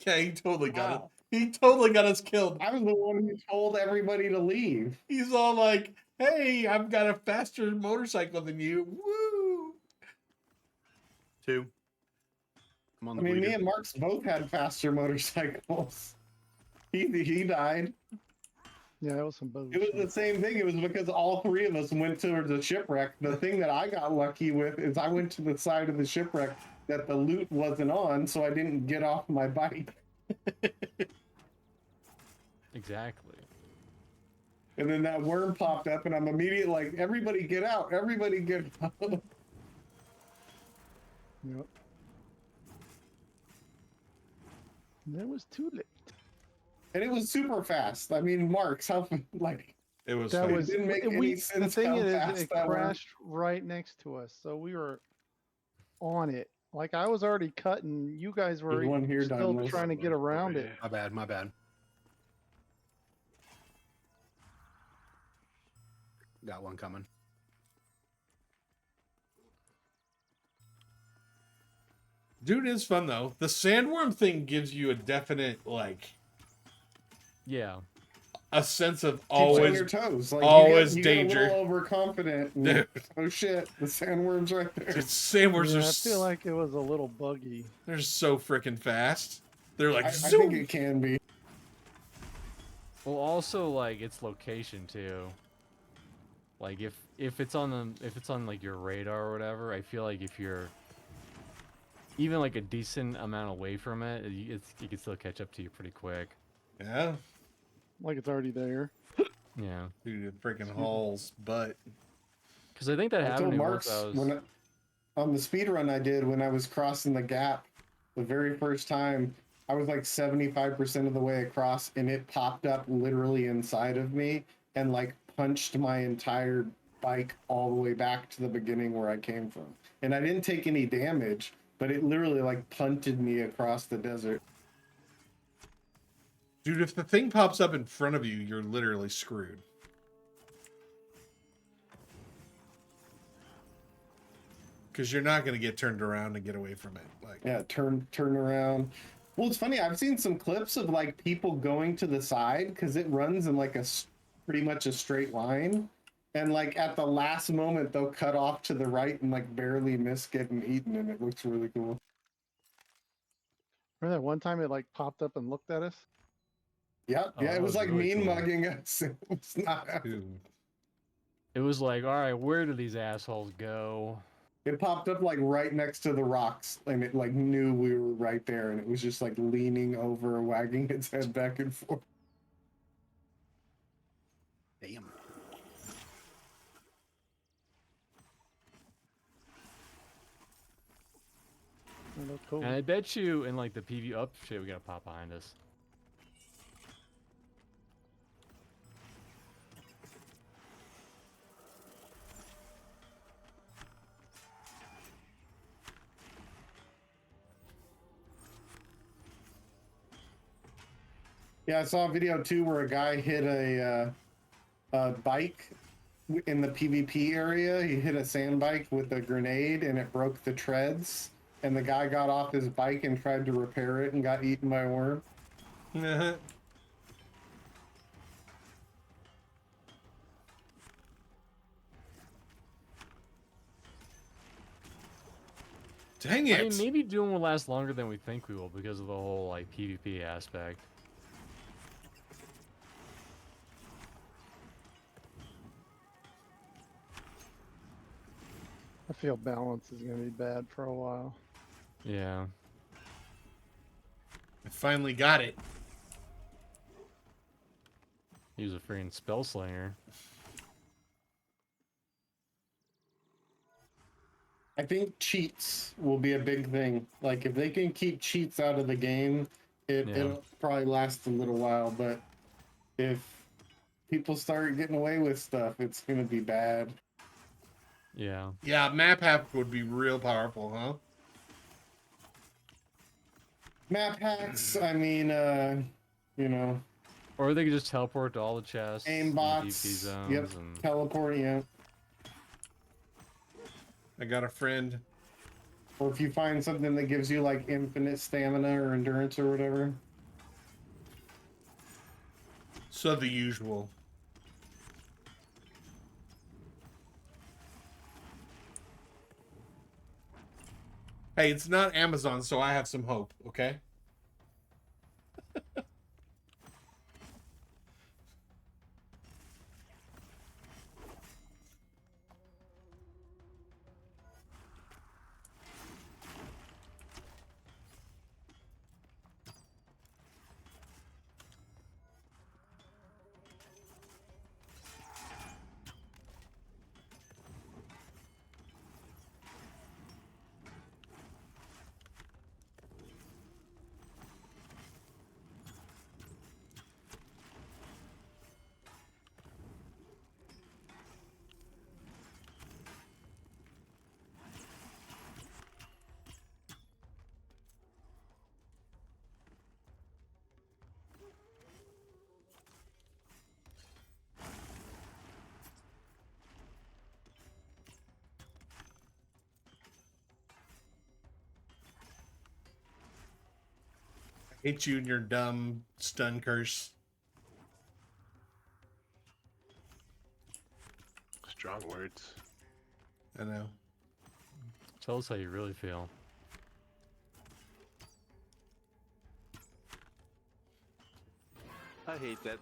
Yeah, he totally got Wow. it. He totally got us killed. I was the one who told everybody to leave. He's all like, Hey, I've got a faster motorcycle than you. Woo! 2. I'm on I the mean, me bleeder. and Mark's both had faster motorcycles. He died. Yeah, that was some It was the bullshit. same thing. It was because all three of us went towards the shipwreck. The thing that I got lucky with is I went to the side of the shipwreck that the loot wasn't on, so I didn't get off my bike. Exactly. And then that worm popped up, and I'm immediately like, everybody get out! Everybody get out! Yep. And it was too late. And it was super fast. I mean, Mark's how like It was That fake. was didn't make we- any The sense thing how is, fast it that was. crashed right next to us, so we were on it. Like I was already cutting. You guys were There's one here, still Daimos. trying to get around Over it. here. My bad, my bad. Got one coming. Dude, it's fun though. The sandworm thing gives you a definite like Yeah. a sense of Keeps you on always. your toes. Like always you get danger. a little overconfident. And, Dude. oh shit, the sandworm's right there. Dude, sandworms Yeah, are I feel like it was a little buggy. they're so freaking fast. They're like I zoom. think it can be. Well, also like its location too. Like if it's on like your radar or whatever, I feel like if you're even like a decent amount away from it, you can still catch up to you pretty quick. Yeah, Like it's already there. Yeah. dude, it freaking hauls butt. Because I think that I happened told to me Mark's once I was. when on the speed run I did when I was crossing the gap the very first time, I was like 75% of the way across, and it popped up literally inside of me and like punched my entire bike all the way back to the beginning where I came from. And I didn't take any damage, but it literally like punted me across the desert. Dude, if the thing pops up in front of you, you're literally screwed. Because you're not going to get turned around and get away from it. Like, Yeah, turn around. Well, it's funny. I've seen some clips of like people going to the side because it runs in like pretty much a straight line, and like at the last moment they'll cut off to the right and like barely miss getting eaten, and it looks really cool. Remember that one time it like popped up and looked at us? Yeah, Oh, yeah, that it was was like really mean cool. mugging us. It was not. dude. It was like, all right, where do these assholes go? It popped up like right next to the rocks, and it like knew we were right there, and it was just like leaning over, wagging its head back and forth. Damn. It looked cool. And I bet you in like the PV up shit, we got to pop behind us. Yeah, I saw a video too where a guy hit a bike in the PvP area. He hit a sand bike with a grenade and it broke the treads. And the guy got off his bike and tried to repair it and got eaten by a worm. Dang it. I mean, maybe Doom will last longer than we think we will because of the whole like PvP aspect. I feel balance is gonna be bad for a while. Yeah. I finally got it. He was a freaking spell slinger. I think cheats will be a big thing. Like if they can keep cheats out of the game, it'll probably last a little while. But if people start getting away with stuff, it's gonna be bad. Yeah. Yeah, map hack would be real powerful, huh? Map hacks, I mean, you know, Or they could just teleport to all the chests. aim and bots. PvP zones Yep, and... teleport, yeah. I got a friend. Or if you find something that gives you like infinite stamina or endurance or whatever. So the usual. Hey, it's not Amazon, so I have some hope, okay? I hate you and your dumb stun curse. Strong words. I know. Tell us how you really feel. I hate that.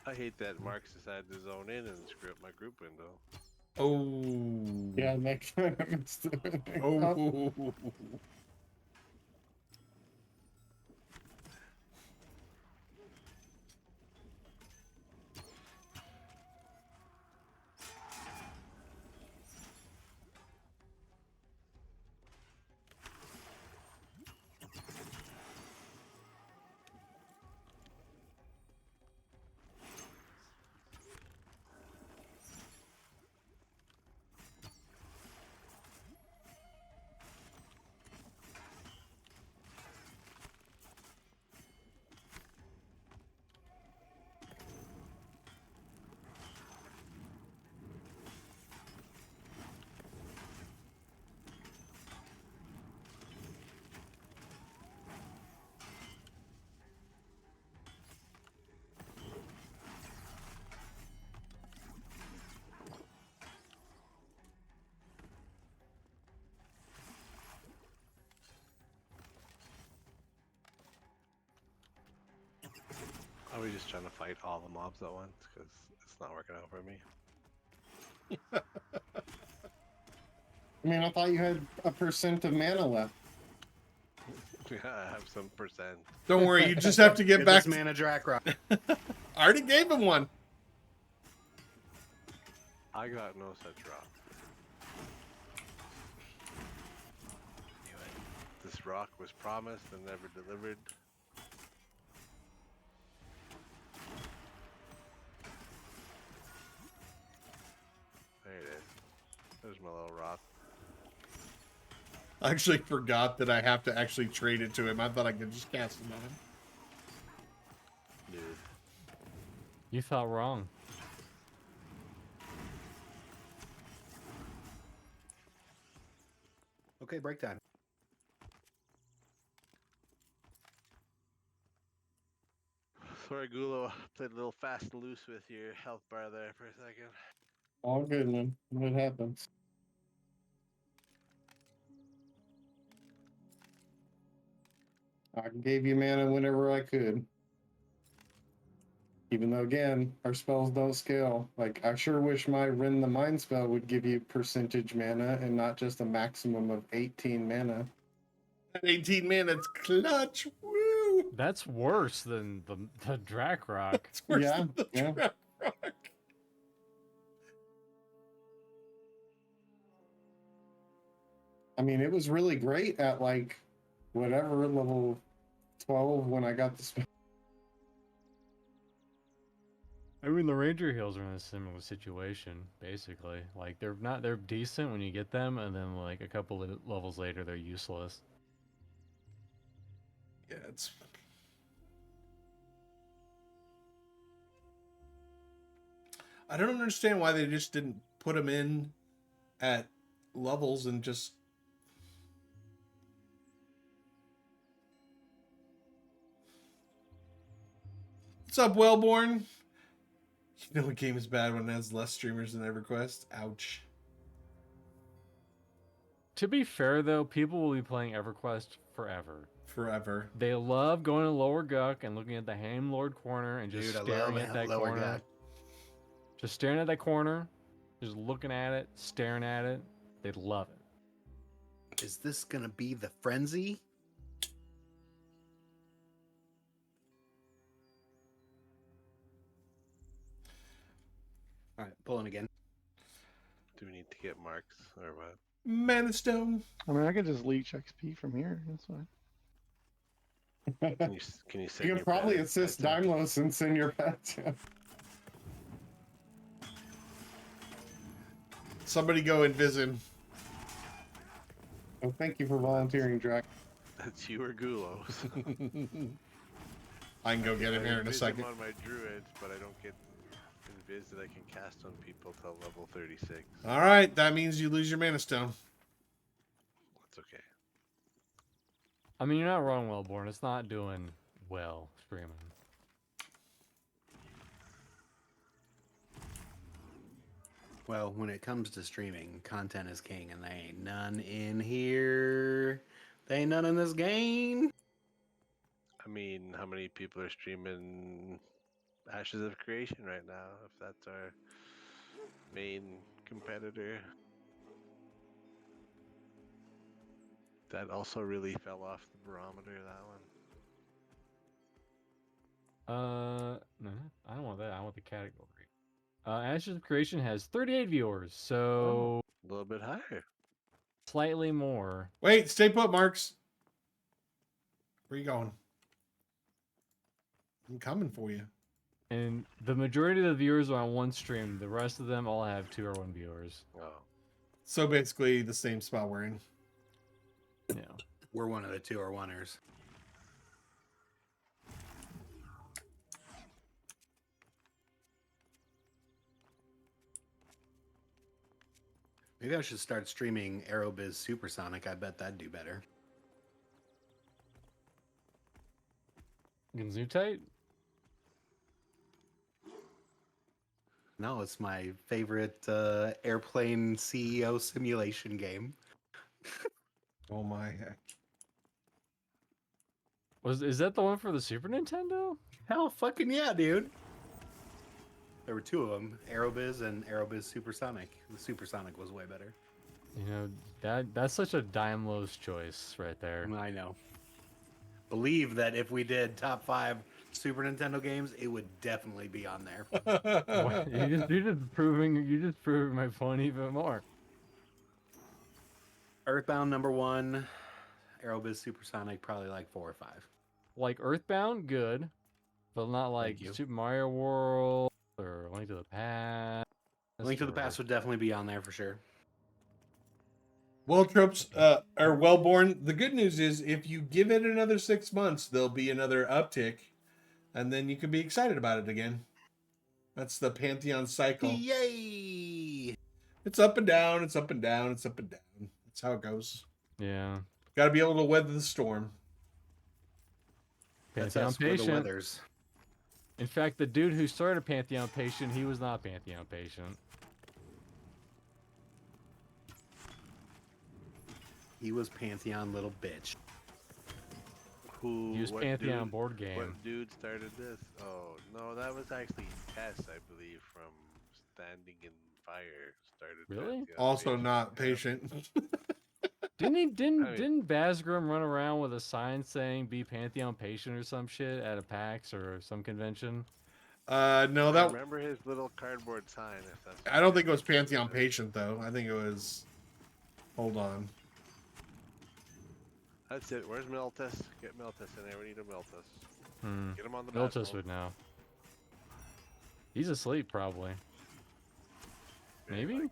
I hate that Marks decided to zone in and screw up my group window. Oh. Yeah, that kind of messed everything up. Oh. Are we just trying to fight all the mobs at once? Because it's not working out for me. I mean, I thought you had a % of mana left. Yeah, I have some percent. Don't worry, you just have to get Give back. this man a Drac Rock. I already gave him one. I got no such rock. This rock was promised and never delivered. There it is. There's my little rock. I actually forgot that I have to actually trade it to him. I thought I could just cast it on him. Dude. You thought wrong. Okay, break time. Sorry, Gulo. Played a little fast and loose with your health bar there for a second. All good, man. What happens? I gave you mana whenever I could. Even though, again, our spells don't scale. Like, I sure wish my Rend the Mind spell would give you percentage mana and not just a maximum of 18 mana. At 18 man, that's clutch. Woo! That's worse than the Drac Rock. It's worse Yeah, than the yeah. Drac Rock. I mean, it was really great at, like, whatever, level 12 when I got the spell. I mean, the Ranger Heals are in a similar situation, basically. Like, they're decent when you get them, and then, like, a couple of levels later, they're useless. Yeah, it's. I don't understand why they just didn't put them in at levels and just. What's up, Wellborn? You know what game is bad when it has less streamers than EverQuest? Ouch. To be fair, though, people will be playing EverQuest forever. Forever. They love going to Lower Guck and looking at the Ham Lord corner and just Dude, I staring love at that Lower corner. Guck. Just staring at that corner, just looking at it, staring at it. They love it. Is this gonna be the frenzy? All right, pulling again. Do we need to get marks or what? Mana Stone. I mean, I could just leech XP from here. That's fine. Can you send You can your probably pet assist in? Daimlos and send your pets. Somebody go invis him. Oh, thank you for volunteering, Drac. That's you or Gulos. I can go get him I here in a invis second. him on my druids, but I don't get invis that I can cast on people till level 36. All right, that means you lose your Mana Stone. That's okay. I mean, you're not wrong, Wellborn. It's not doing well streaming. Well, when it comes to streaming, content is king, and there ain't none in here. There ain't none in this game. I mean, how many people are streaming Ashes of Creation right now? If that's our main competitor. That also really fell off the barometer, that one. No, I don't want that. I want the category. Ashes of Creation has 38 viewers, so A little bit higher. slightly more. Wait, stay put, Marks. Where you going? I'm coming for you. And the majority of the viewers are on one stream. The rest of them all have 2 or 1 viewers. Oh. So basically the same spot we're in. Yeah. We're one of the 2 or 1ers. Maybe I should start streaming Aerobiz Supersonic. I bet that'd do better. Gesundheit? No, it's my favorite airplane CEO simulation game. Oh my heck. Is that the one for the Super Nintendo? Hell fucking yeah, dude. There were 2 of them, Aerobiz and Aerobiz Supersonic. The Supersonic was way better. You know, that's such a Daimlos choice right there. I know. Believe that if we did top 5 Super Nintendo games, it would definitely be on there. What? You're just proving my point even more. Earthbound number 1, Aerobiz Supersonic probably like 4 or 5. Like Earthbound, good, but not like Thank you. Super Mario World or Link to the Past. Link to the or- Past would definitely be on there for sure. Well, Tropes, are Wellborn. The good news is if you give it another 6 months, there'll be another uptick, and then you can be excited about it again. That's the Pantheon cycle. Yay! It's up and down, it's up and down, it's up and down. That's how it goes. Yeah. Got to be able to weather the storm. That's Pantheon us, we're the Patient. weathers. In fact, the dude who started Pantheon Patient, he was not Pantheon Patient. He was Pantheon little bitch. Who? He was what Pantheon dude, board game. What dude started this? Oh, no, that was actually Tess, I believe, from Standing in Fire. Started Really? Pantheon Also Patient. not Yeah. patient. Didn't Basgrim run around with a sign saying "Be Pantheon Patient" or some shit at a PAX or some convention? No, I that remember his little cardboard sign. If that's I don't think it was Pantheon patient though. I think it was. Hold on. That's it. Where's Miltus? Get Miltus in there. We need a Miltus. Hmm. Get him on the Miltus basketball. would know. He's asleep, probably. Very Maybe? likely.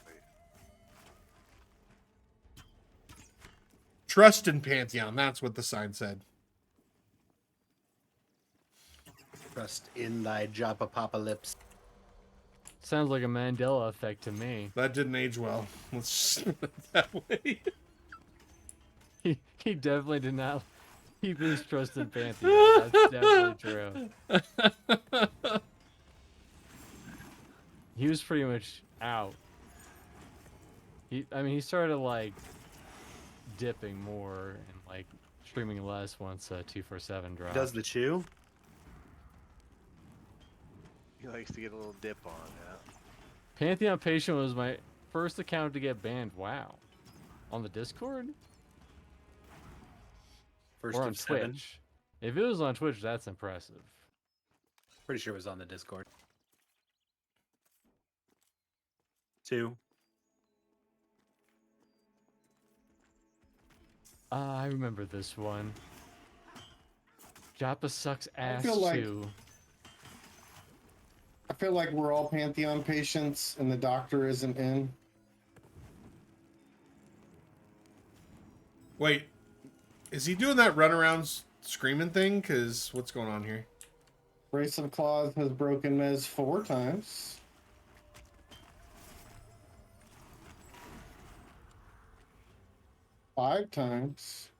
Trust in Pantheon. That's what the sign said. Trust in thy job-apocalypse. Sounds like a Mandela effect to me. That didn't age well. Let's just put it that way. He definitely did not keep his trust in Pantheon. That's definitely true. he was pretty much out. I mean, he started like dipping more and like streaming less once 247 dropped. Does the chew? He likes to get a little dip on, yeah. Pantheon Patient was my first account to get banned. Wow. On the Discord? First Or on of 7. Twitch? If it was on Twitch, that's impressive. Pretty sure it was on the Discord. 2. I remember this one. Joppa sucks ass feel like- too. I feel like we're all Pantheon patients and the doctor isn't in. Wait, is he doing that runaround screaming thing? Because what's going on here? Brace of Claws has broken Mez 4 times. Five times.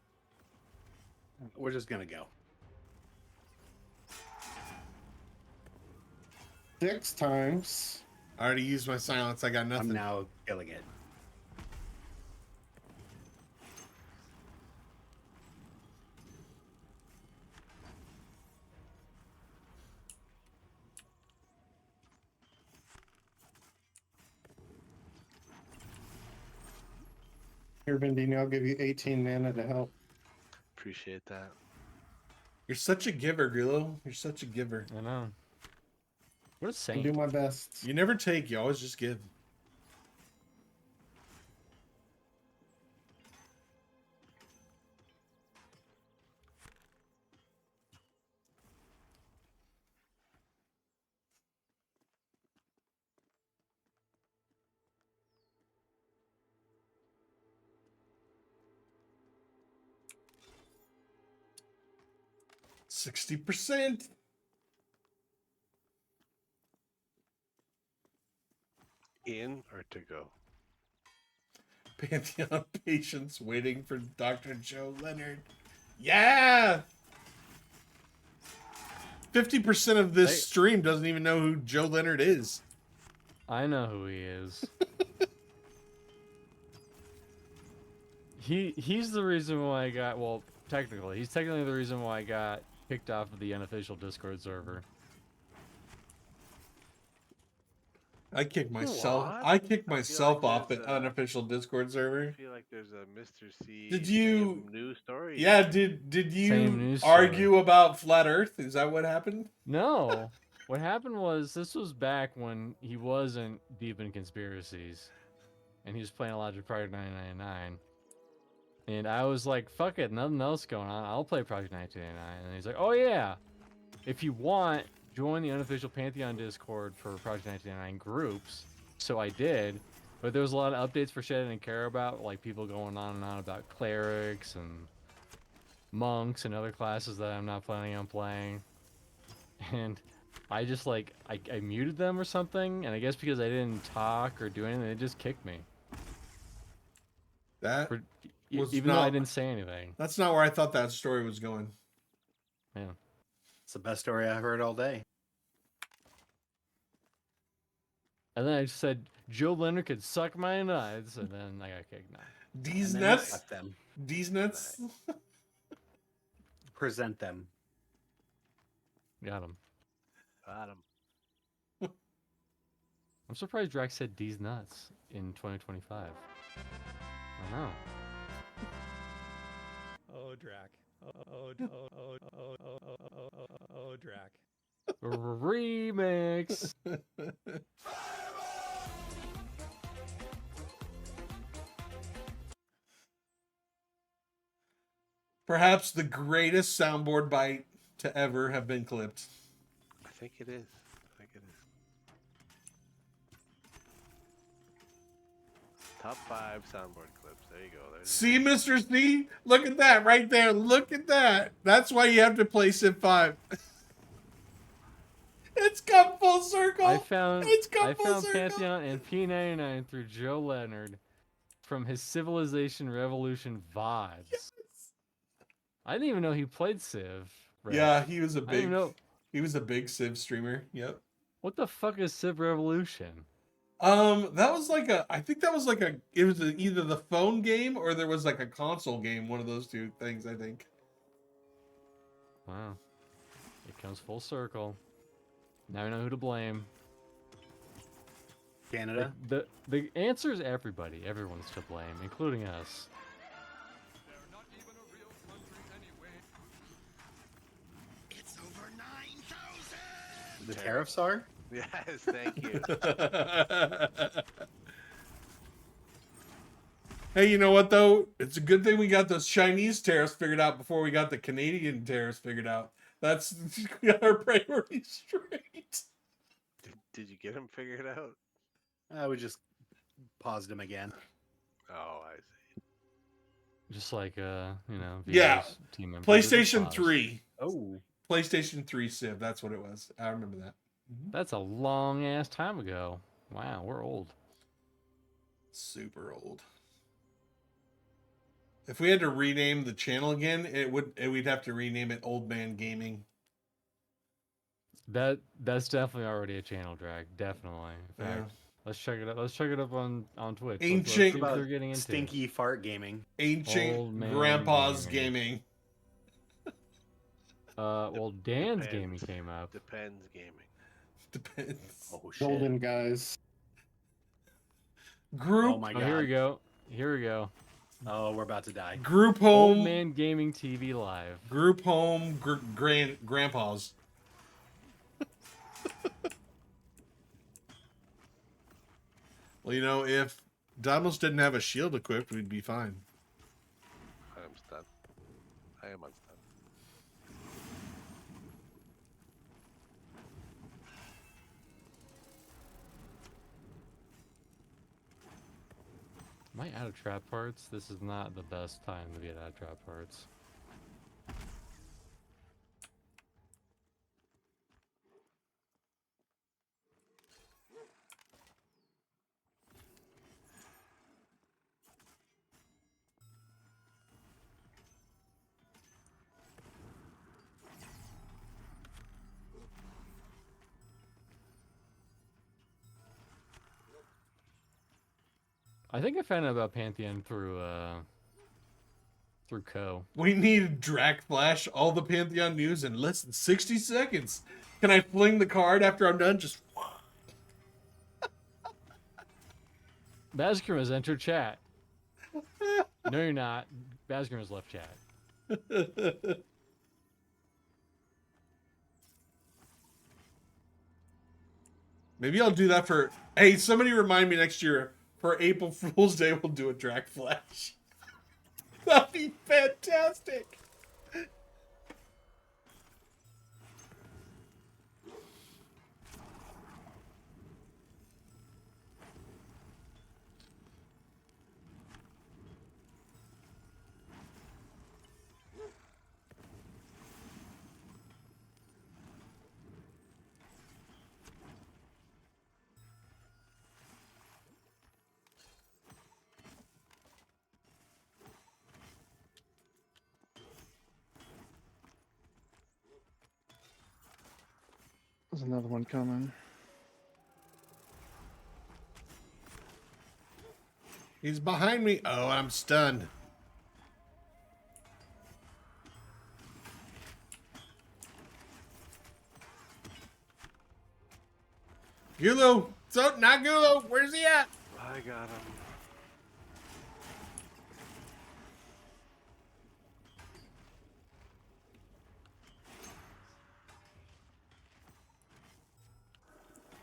We're just gonna go. 6 times. I already used my silence. I got nothing. I'm now killing it. Here, Vendini, I'll give you 18 mana to help. Appreciate that. You're such a giver, Grillo. You're such a giver. I know. What a I'll saint. do my best. You never take. You always just give. %60. In or to go? Pantheon patients waiting for Dr. Joe Leonard. Yeah! 50% of this Hey. stream doesn't even know who Joe Leonard is. I know who he is. He's the reason why I got, well, technically, he's technically the reason why I got kicked off of the unofficial Discord server. I kicked myself. What? I kicked I feel myself like off there's the a- unofficial Discord I server. feel like there's a Mr. C. Did you- same news story? Yeah, did Same you news argue about flat Earth? Is that what happened? No. What happened was, this was back when he wasn't deep in conspiracies. And he was playing a lot of Project 1999. And I was like, fuck it, nothing else going on. I'll play Project 1999. And he's like, oh yeah. If you want, join the unofficial Pantheon Discord for Project 1999 groups. So I did. But there was a lot of updates for shit I didn't care about. Like people going on and on about clerics and monks and other classes that I'm not planning on playing. And I just like, I muted them or something. And I guess because I didn't talk or do anything, they just kicked me. That For, was even though I not- didn't say anything. That's not where I thought that story was going. Yeah. It's the best story I heard all day. And then I just said, Joe Leonard could suck my nuts. And then I got kicked. No. These And then I nuts. suck them. These nuts. Present them. Got him. Got him. I'm surprised Drax said these nuts in 2025. I don't know. Oh, Drac. Oh, Drac. Remix. Perhaps the greatest soundboard bite to ever have been clipped. I think it is. I think it is. Top 5 soundboard clips. There you go. There's See, Mr. C? Look at that right there. Look at that. That's why you have to play Civ 5. It's come full circle. I found It's come full circle. Pantheon and P99 through Joe Leonard from his Civilization Revolution VODs. Yes. I didn't even know he played Civ. Right? Yeah, he was a I didn't even big know. he was a big Civ streamer. Yep. What the fuck is Civ Revolution? That was like I think that was like it was either the phone game or there was like a console game, one of those two things, I think. Wow. It comes full circle. Now we know who to blame. Canada. The answer is everybody. Everyone's to blame, including us. The tariffs are? Yes, thank you. Hey, you know what though? It's a good thing we got those Chinese tariffs figured out before we got the Canadian tariffs figured out. That's we got our priorities straight. Did you get him figured out? We just paused him again. Oh, I see. Just like Yeah. VO's team member. PlayStation 3. Oh. PlayStation 3 Civ, that's what it was. I remember that. That's a long ass time ago. Wow, we're old. Super old. If we had to rename the channel again, we'd have to rename it Old Man Gaming. That's definitely already a channel drag. Definitely. In fact, Yeah. let's check it out. Let's check it up on Twitch. Ancient- Let's see what About they're getting into. Stinky fart gaming. Ancient Old Man Grandpa's Gaming. Gaming. Well, Dan's Depends. gaming came up. Depends gaming. Depends. Oh shit. Golden guys. Group Oh my Oh, god. here we go. Here we go. Oh, we're about to die. Group Old home. Man Gaming TV live. Group home grandpas. Well, you know, if Damos didn't have a shield equipped, we'd be fine. I am stunned. I am unstunned. Am I out of trap parts? This is not the best time to get out of trap parts. I think I found out about Pantheon through Co. We need Drac Flash, all the Pantheon news in less than 60 seconds. Can I fling the card after I'm done? Just Basgrim has entered chat. No, you're not. Basgrim has left chat. Maybe I'll do that for. Hey, somebody remind me next year for April Fool's Day. We'll do a Drac Flash. That'd be fantastic. There's another one coming. He's behind me. Oh, I'm stunned. Gulo! So, not Gulo! Where's he at? I got him.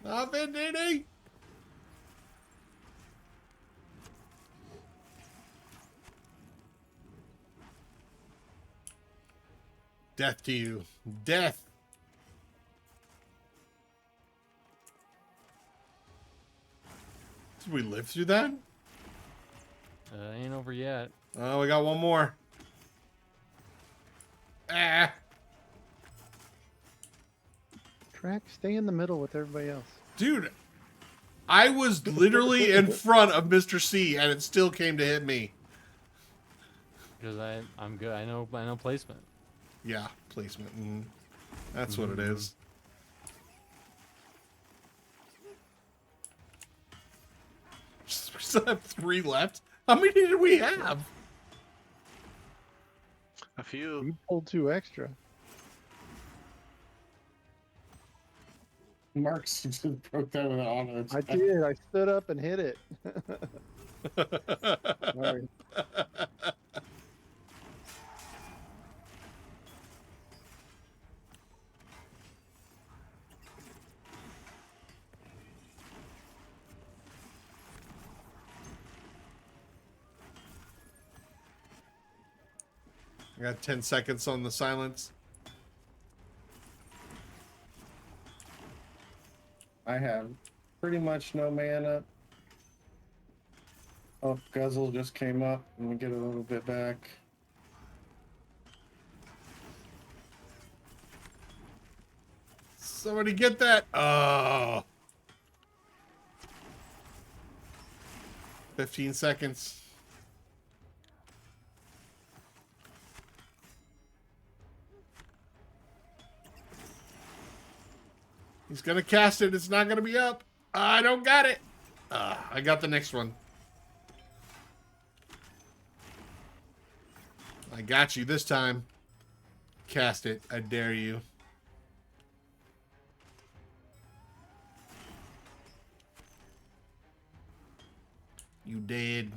Nothing, did he? Death to you. Death. Did we live through that? Ain't over yet. Oh, we got one more. Ah. Track, stay in the middle with everybody else. Dude, I was literally in front of Mr. C and it still came to hit me. Because I'm good. I know placement. Yeah, placement. That's what it is. still have 3 left. How many did we have? A few. You pulled 2 extra. Mark's just broke that with an auto. I did. I stood up and hit it. Sorry. I got 10 seconds on the silence. I have pretty much no mana. Oh, Guzzle just came up. Let me get a little bit back. Somebody get that. Oh. 15 seconds. He's gonna cast it. It's not gonna be up. I don't got it. I got the next one. I got you this time. Cast it. I dare you. You dead.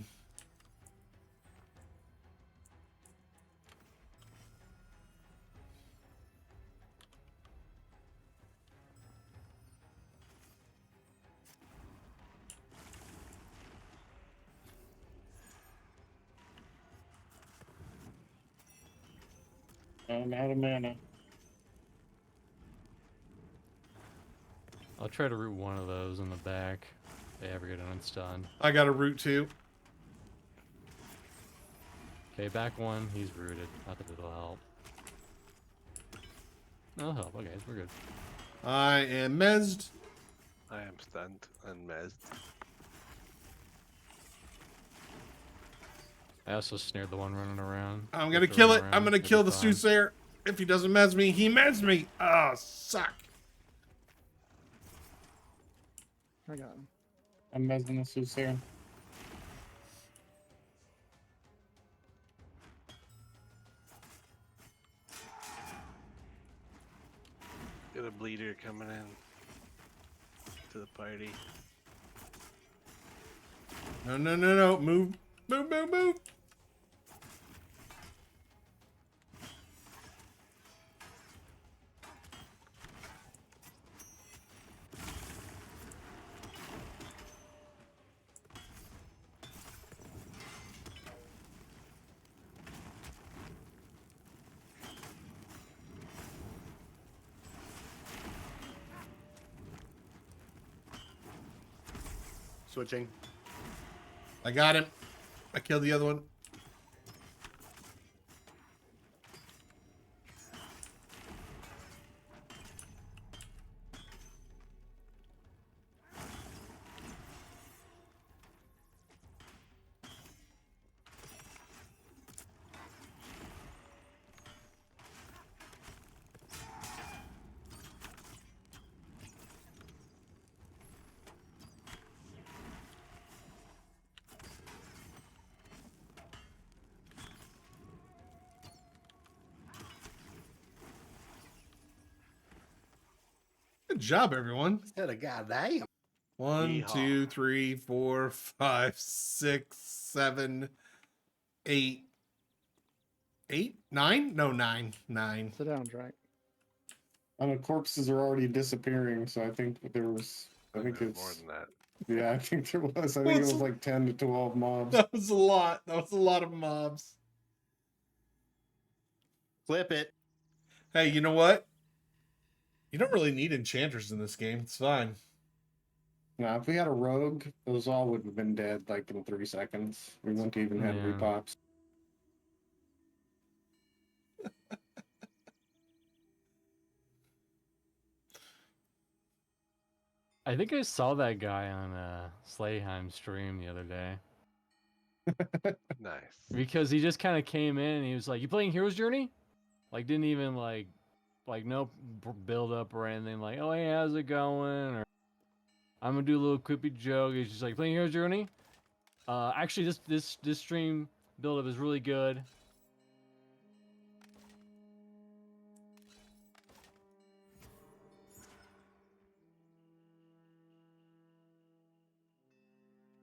I'm out of mana. I'll try to root one of those in the back. If they ever get unstunned. I got a root too. Okay, back one. He's rooted. Not that it'll help. No help. Okay, we're good. I am mezzed. I am stunned and mezzed. I also snared the one running around. I'm gonna kill it. I'm gonna kill the soothsayer. If he doesn't mez me, he mez me. Oh, suck. I got him. I'm mezzing the Soothsayer. Got a bleeder coming in to the party. No, no, no, no. Move. Move, move, move. Switching. I got him. I killed the other one. Good job, everyone. Said a goddamn. 1, Yeehaw. 2, 3, 4, 5, 6, 7, 8. 8? 9? No, 9. 9. Sit down, Drake. The corpses are already disappearing, so I think there was. I think More it's. than that. Yeah, I think there was. I think it was like 10 to 12 mobs. That was a lot. That was a lot of mobs. Flip it. Hey, you know what? You don't really need enchanters in this game. It's fine. Now, if we had a rogue, those all would have been dead like in 3 seconds. We wouldn't even have Yeah. repops. I think I saw that guy on Slayheim stream the other day. Nice. Because he just kind of came in and he was like, "You playing Hero's Journey?" Like, didn't even like no build up or anything. Like, "Oh, hey, how's it going?" Or I'm gonna do a little quippy joke. He's just like, "Playing Hero's Journey?" Actually, this stream build up is really good.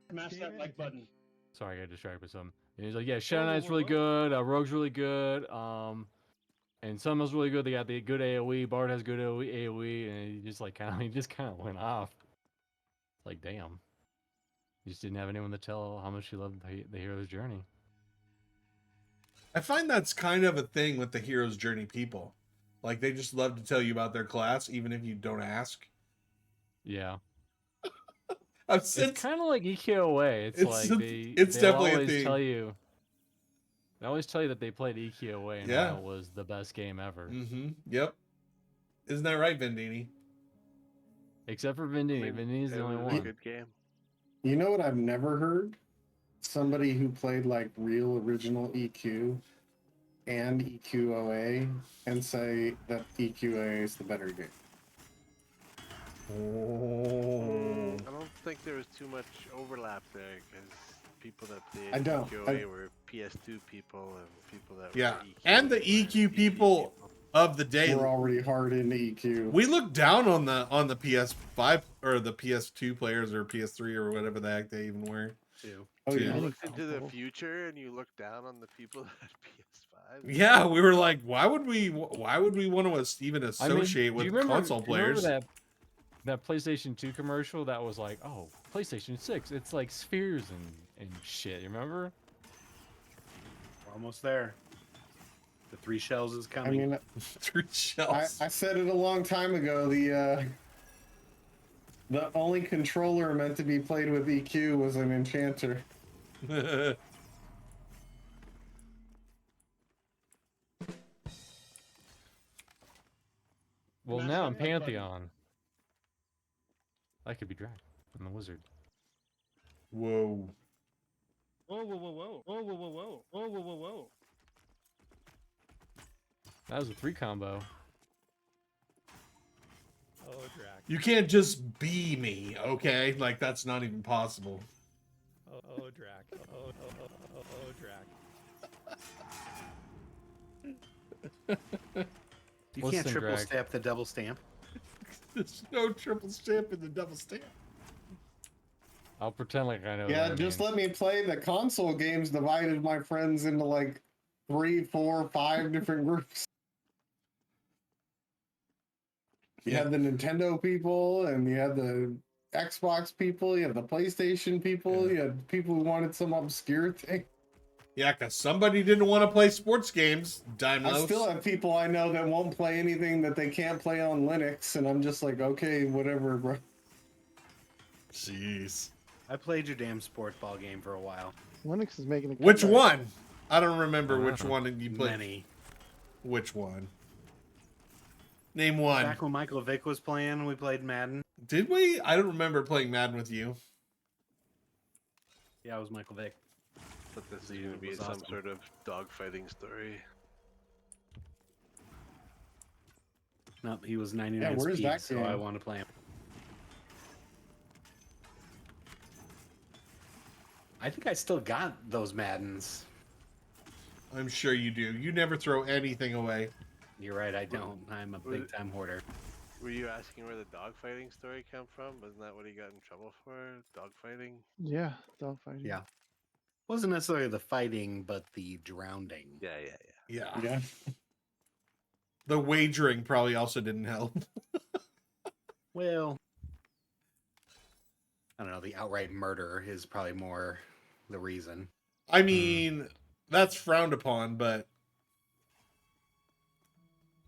Smash that like button. Sorry, I got distracted by something. And he's like, yeah, Shadow Knight's really good. Rogue's really good. And Summon's really good. They got the good AOE. Bard has good AOE, and he just kind of went off. Like, damn. He just didn't have anyone to tell how much he loved the hero's journey. I find that's kind of a thing with the hero's journey people. Like, they just love to tell you about their class, even if you don't ask. Yeah. It's kind of like EQOA. It's like it's they'll definitely a always thing. tell you. They always tell you that they played EQOA and how it was the best game ever. Mm-hmm. Yep. Isn't that right, Vendini? Except for Vendini. Vendini's the only was one. a good game. You know what I've never heard? Somebody who played like real original EQ and EQOA and say that EQA is the better game. Oh. I don't think there was too much overlap there because people that played I don't. EQA were PS2 people and people that Yeah, were EQ and the were EQ people of the day. We're already hard into EQ. We look down on the PS5 or the PS2 players or PS3 or whatever the heck they even were. Oh, Too. yeah. You looked into the future and you looked down on the people that had PS5. Yeah, we were like, why would we want to even associate do with you remember, console do you remember players? that PlayStation 2 commercial that was like, oh, PlayStation 6, it's like spheres and shit. You remember? We're almost there. The 3 shells is I coming. mean, 3 shells. I said it a long time ago. The only controller meant to be played with EQ was an enchanter. Well, Smash now that in like button. Pantheon. I could be Drac. I'm the wizard. Whoa. Whoa, whoa, whoa, whoa, whoa, whoa, whoa, whoa, whoa, whoa, whoa, whoa. That was a 3 combo. Oh, Drac. You can't just be me, okay? Like, that's not even possible. Oh, Drac. Oh, Drac. You What's can't the triple drag? stamp the double stamp. There's no triple stamp in the double stamp. I'll pretend like I know. Yeah, what that just means. let me play the console games. Divided my friends into like 3, 4, 5 different groups. You had the Nintendo people, and you had the Xbox people, you had the PlayStation people, you had people who wanted some obscure thing. Yeah, because somebody didn't want to play sports games. I Dimos. still have people I know that won't play anything that they can't play on Linux, and I'm just like, okay, whatever, bro. Jeez. I played your damn sport ball game for a while. Linux is making a Which comeback. one? I don't remember which Uh-huh. one you played. Many. Which one? Name one. Back when Michael Vick was playing, we played Madden. Did we? I don't remember playing Madden with you. Yeah, it was Michael Vick. But this is Dude, going to it be was some awesome. sort of dogfighting story. No, he was 99 where's speed, that so game? I want to play him. I think I still got those Maddens. I'm sure you do. You never throw anything away. You're right, I don't. I'm a big time hoarder. Were you asking where the dogfighting story came from? Wasn't that what he got in trouble for? Dogfighting? Yeah, dogfighting. Yeah. Wasn't necessarily the fighting, but the drowning. Yeah. Yeah. Yeah. The wagering probably also didn't help. Well, I don't know. The outright murder is probably more the reason. I mean, that's frowned upon, but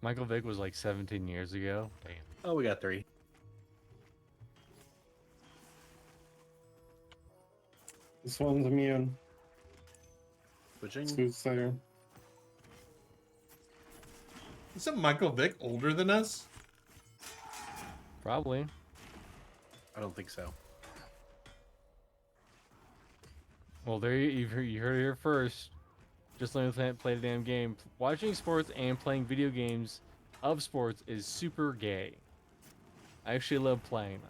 Michael Vick was like 17 years ago. Damn. Oh, we got 3. This one's immune. Switching. Soothsayer. isn't Michael Vick older than us? Probably. I don't think so. Well, there you heard it here first. Just let me play the damn game. Watching sports and playing video games of sports is super gay. I actually love playing them.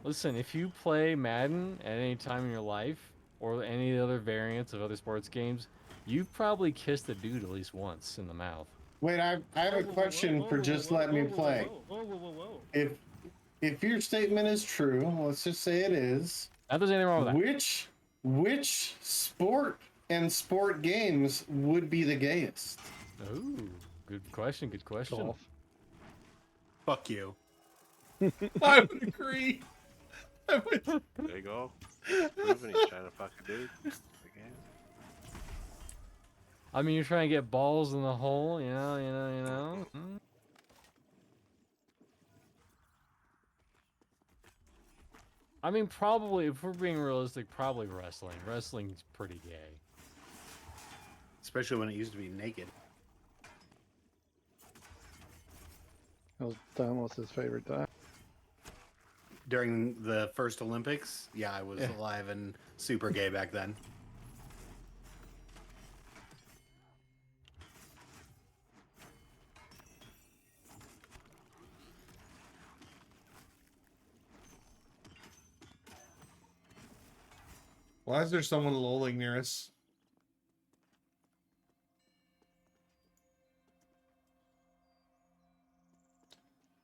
Listen, if you play Madden at any time in your life, or any other variants of other sports games, you've probably kissed a dude at least once in the mouth. Wait, I have a question for just let me play. If your statement is true, let's just say it is. Now, there's anything wrong with that. Which sport and sport games would be the gayest? Ooh, good question. Good question. Golf. Fuck you. I would agree. There you go. Proven he's trying to fuck a dude. Again. I mean, you're trying to get balls in the hole, you know. I mean, probably, if we're being realistic, probably wrestling. Wrestling's pretty gay. Especially when it used to be naked. That was his favorite time. During the first Olympics, yeah, I was alive and super gay back then. Why is there someone lolling near us?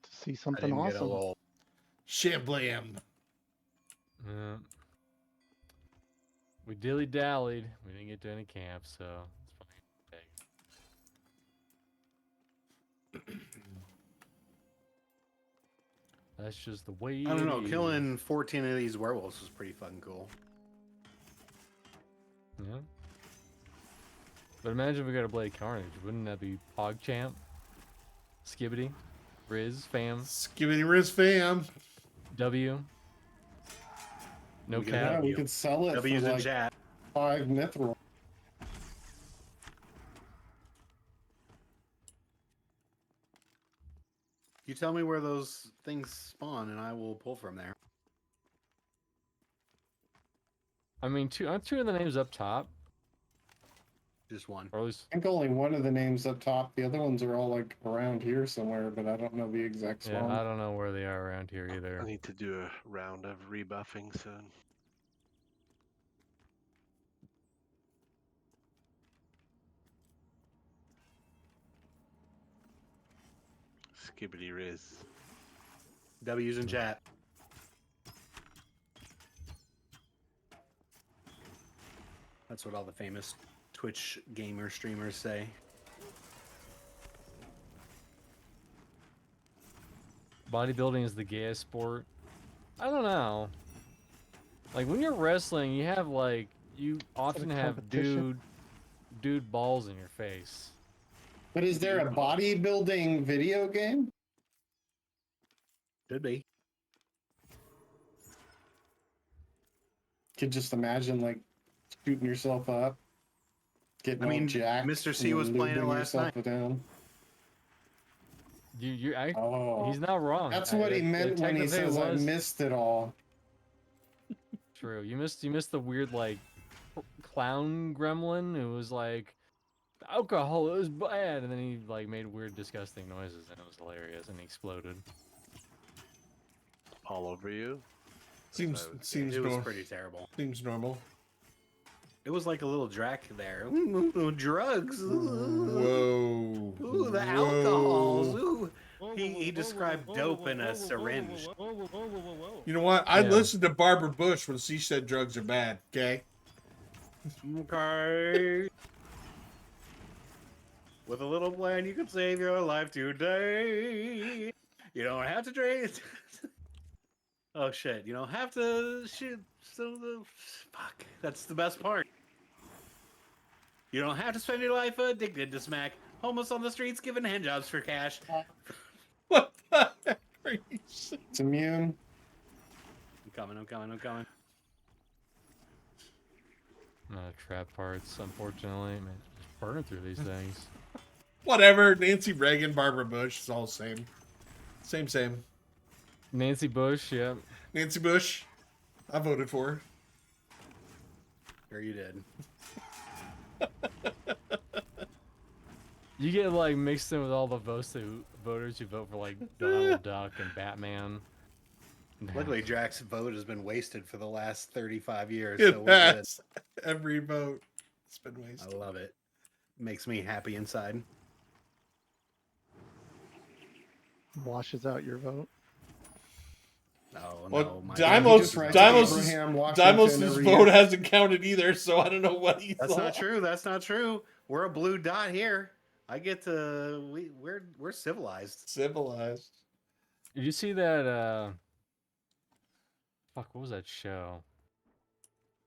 To see I something didn't get a awesome. lol. Shablam. Yeah. We dilly-dallied. We didn't get to any camps, so it's fine. That's just the way I don't know. it is. Killing 14 of these werewolves was pretty fucking cool. Yeah. But imagine if we got a Blade Carnage. Wouldn't that be PogChamp? Skibbity? Riz? Fam? Skibbity Riz fam. W? No We could cap? Yeah, we could sell it W's for in like chat. 5 mithril. You tell me where those things spawn, and I will pull from there. I mean, aren't two of the names up top? Just one. Or at least, I think only one of the names up top. The other ones are all like around here somewhere, but I don't know the exact yeah, spawn. I don't know where they are around here either. I need to do a round of rebuffing soon. Skibbity Riz. W's in chat. That's what all the famous Twitch gamer streamers say. Bodybuilding is the gayest sport. I don't know. Like when you're wrestling, you have like you often have competition? dude balls in your face. But is there a bodybuilding video game? Could be. Could just imagine like shooting yourself up, getting I mean, all jacked. Mr. C and was playing it lubing last yourself night. Down. Oh, He's not wrong. that's what he meant when he technically says I was missed it all. True. You missed the weird like clown gremlin who was like alcohol is bad, and then he like made weird disgusting noises, and it was hilarious, and he exploded. All over you? Seems It was normal. pretty terrible. Seems normal. It was like a little Drac there. Ooh, drugs. Ooh, Whoa. the alcohols. Ooh. He described dope in a syringe. You know what? I Yeah. listened to Barbara Bush when she said drugs are bad. Okay. Okay. With a little plan, you can save your life today. You don't have to drink. Oh shit! You don't have to shoot. So the fuck. That's the best part. You don't have to spend your life addicted to smack. Homeless on the streets, giving handjobs for cash. What the heck are you saying? It's immune. I'm coming. Trap parts, unfortunately. Man, just burning through these things. Whatever. Nancy Reagan, Barbara Bush. It's all the same. Same. Nancy Bush, yep. Nancy Bush. I voted for her. Sure you did. You get like mixed in with all the voters who vote for like Donald Duck and Batman. Luckily, Drax's vote has been wasted for the last 35 years. It So we're good. has. Every vote has been I wasted. love it. Makes me happy inside. Washes out your vote. Oh Well, no, my Dimos- Just writes Dimos' Abraham Washington Dimos' every vote year. hasn't counted either, so I don't know what he That's thought. not true. That's not true. We're a blue dot here. I get to we're civilized. Civilized. Did you see that? Fuck, what was that show?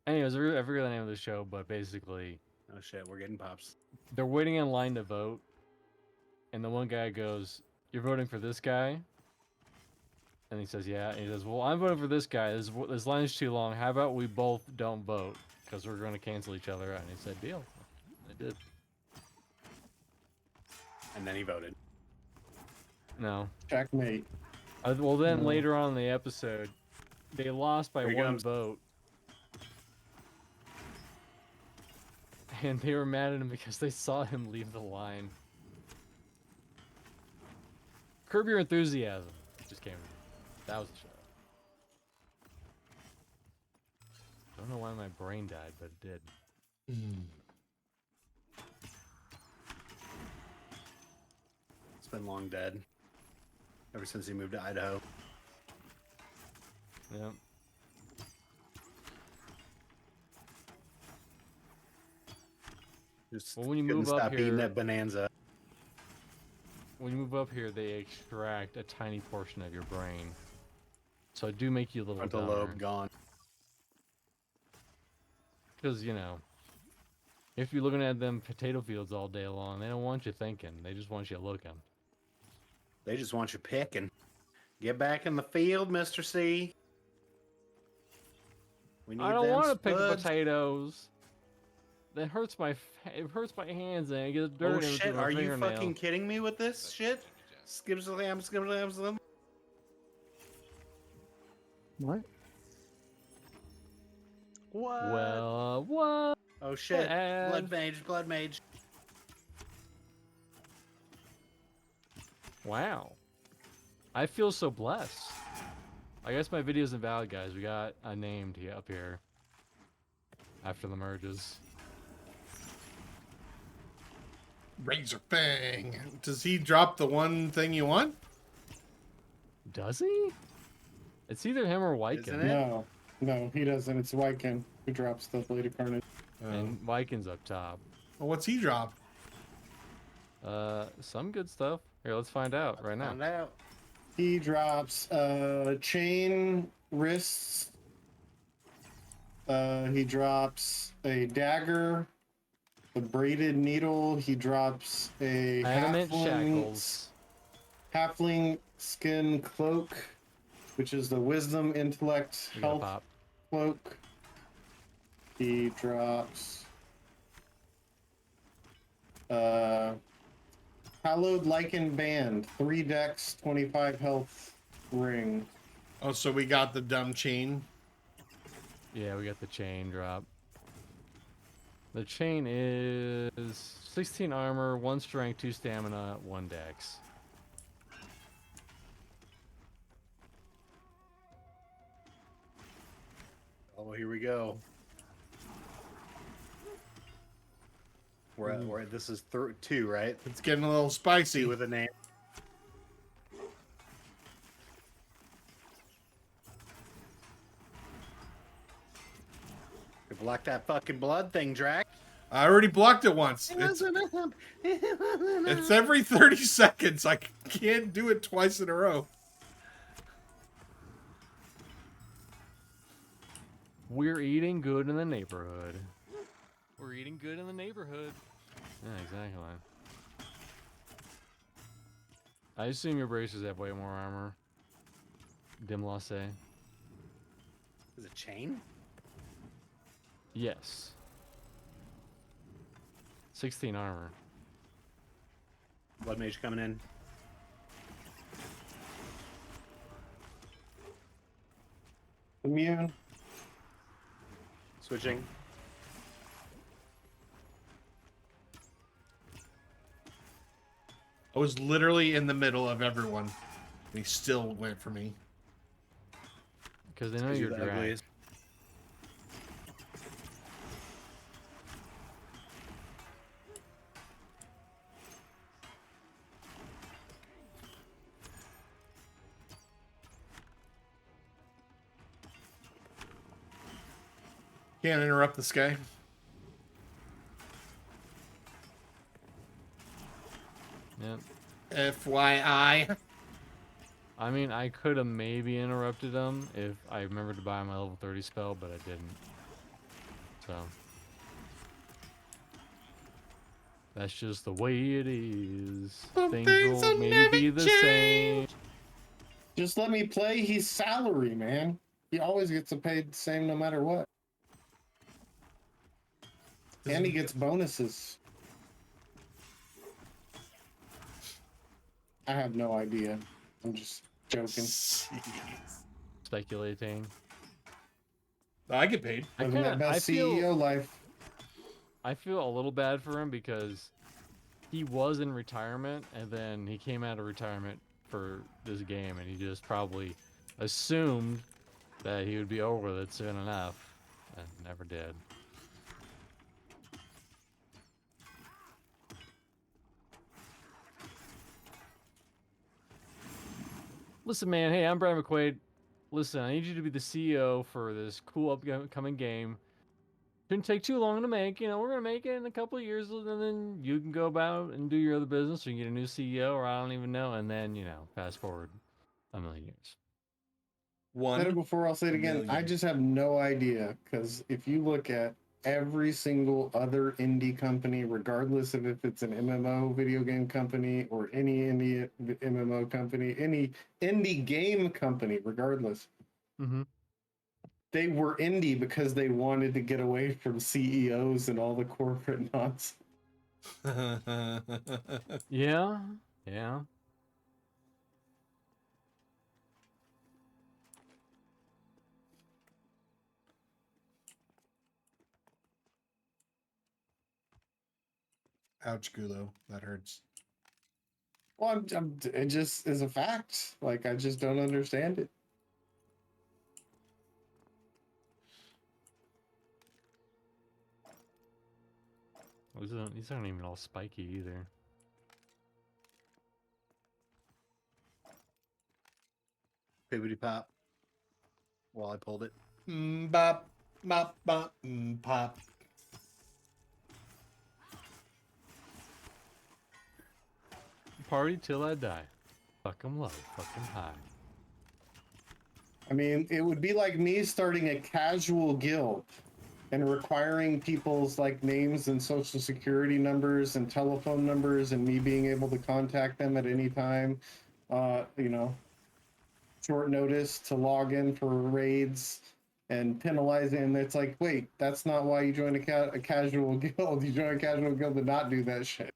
Anyways, I forget the name of the show, but basically, Oh shit, we're getting pops. they're waiting in line to vote, and the one guy goes, "You're voting for this guy?" And he says, "Yeah." And he says, "Well, I'm voting for this guy. This line's too long. How about we both don't vote because we're going to cancel each other out?" And he said, "Deal." They did. And then he voted. No. Checkmate. Well, then No. later on in the episode, they lost by Here he one comes. vote. And they were mad at him because they saw him leave the line. Curb Your Enthusiasm just came. That was a show. Don't know why my brain died, but it did. It's been long dead. Ever since he moved to Idaho. Yep. Just Well, when you couldn't move up stop eating here- that bonanza. When you move up here, they extract a tiny portion of your brain. So it do make you a little Frontal dumber. lobe gone. Because, you know, if you're looking at them potato fields all day long, they don't want you thinking. They just want you looking. They just want you picking. Get back in the field, Mr. C. We need I don't them want to pick spuds. potatoes. That hurts my it hurts my hands and it gets dirt Oh in between shit, my are you fingernail. fucking kidding me with this That's shit? Jimmy Jam. Skip slam. What? What? Well, what? Oh shit. Bad. Blood mage. Wow. I feel so blessed. I guess my video's invalid, guys. We got a named here up here after the merges. Razor Fang. Does he drop the one thing you want? Does he? It's either him or Isn't Wyken. it? No, he doesn't. It's Wyken who drops the Blade of Carnage. And Wyken's up top. Well, what's he drop? Some good stuff. Here, let's find out right now. Found out. He drops chain wrists. He drops a dagger, a braided needle. He drops a Adamant shackles. halfling skin cloak, which is the wisdom, intellect, We gotta health pop. cloak. He drops hallowed lichen band, 3 decks, 25 health ring. Oh, so we got the dumb chain. Yeah, we got the chain drop. The chain is 16 armor, 1 strength, 2 stamina, 1 dex. Oh, here we go. We're this is 2, right? It's getting a little spicy. 2 with a name. You block that fucking blood thing, Drac. I already blocked it once. It's every 30 seconds. I can't do it twice in a row. We're eating good in the neighborhood. We're eating good in the neighborhood. Yeah, exactly. I assume your bracers have way more armor. Dim Lasse. Is it chain? Yes. 16 armor. Blood mage coming in. Immune. Switching. I was literally in the middle of everyone. And he still went for me. Because they know 'Cause you're the drag. ugliest. Can't interrupt this guy. Yep. FYI. I mean, I could have maybe interrupted him if I remembered to buy my level 30 spell, but I didn't. So. That's just the way it is. Some Things things will will maybe never be the same. Just let me play. He's salary, man. He always gets paid the same no matter what. And he gets bonuses. I have no idea. I'm just joking. Speculating. I get paid. Living that best CEO life. I feel a little bad for him because he was in retirement and then he came out of retirement for this game and he just probably assumed that he would be over with it soon enough and never did. Listen, man, hey, I'm Brian McQuaid. Listen, I need you to be the CEO for this cool upcoming game. Shouldn't take too long to make. You know, we're gonna make it in a couple of years, and then you can go about and do your other business, or you can get a new CEO, or I don't even know. And then, you know, fast forward a million years. Said it before, I'll say it again. I million. just have no idea because if you look at every single other indie company, regardless of if it's an MMO video game company or any indie MMO company, any indie game company, regardless, Mm-hmm. they were indie because they wanted to get away from CEOs and all the corporate nonsense. Yeah, yeah. Ouch, Gulo. That hurts. Well, it just is a fact. Like, I just don't understand it. These aren't even all spiky either. Pibbity pop. While I pulled it. Bop, bop, bop, pop. Party till I die. Fuck 'em low, fuck 'em high. I mean, it would be like me starting a casual guild and requiring people's like names and social security numbers and telephone numbers and me being able to contact them at any time, you know, short notice to log in for raids and penalize it. And it's like, wait, that's not why you joined a casual guild. You joined a casual guild to not do that shit.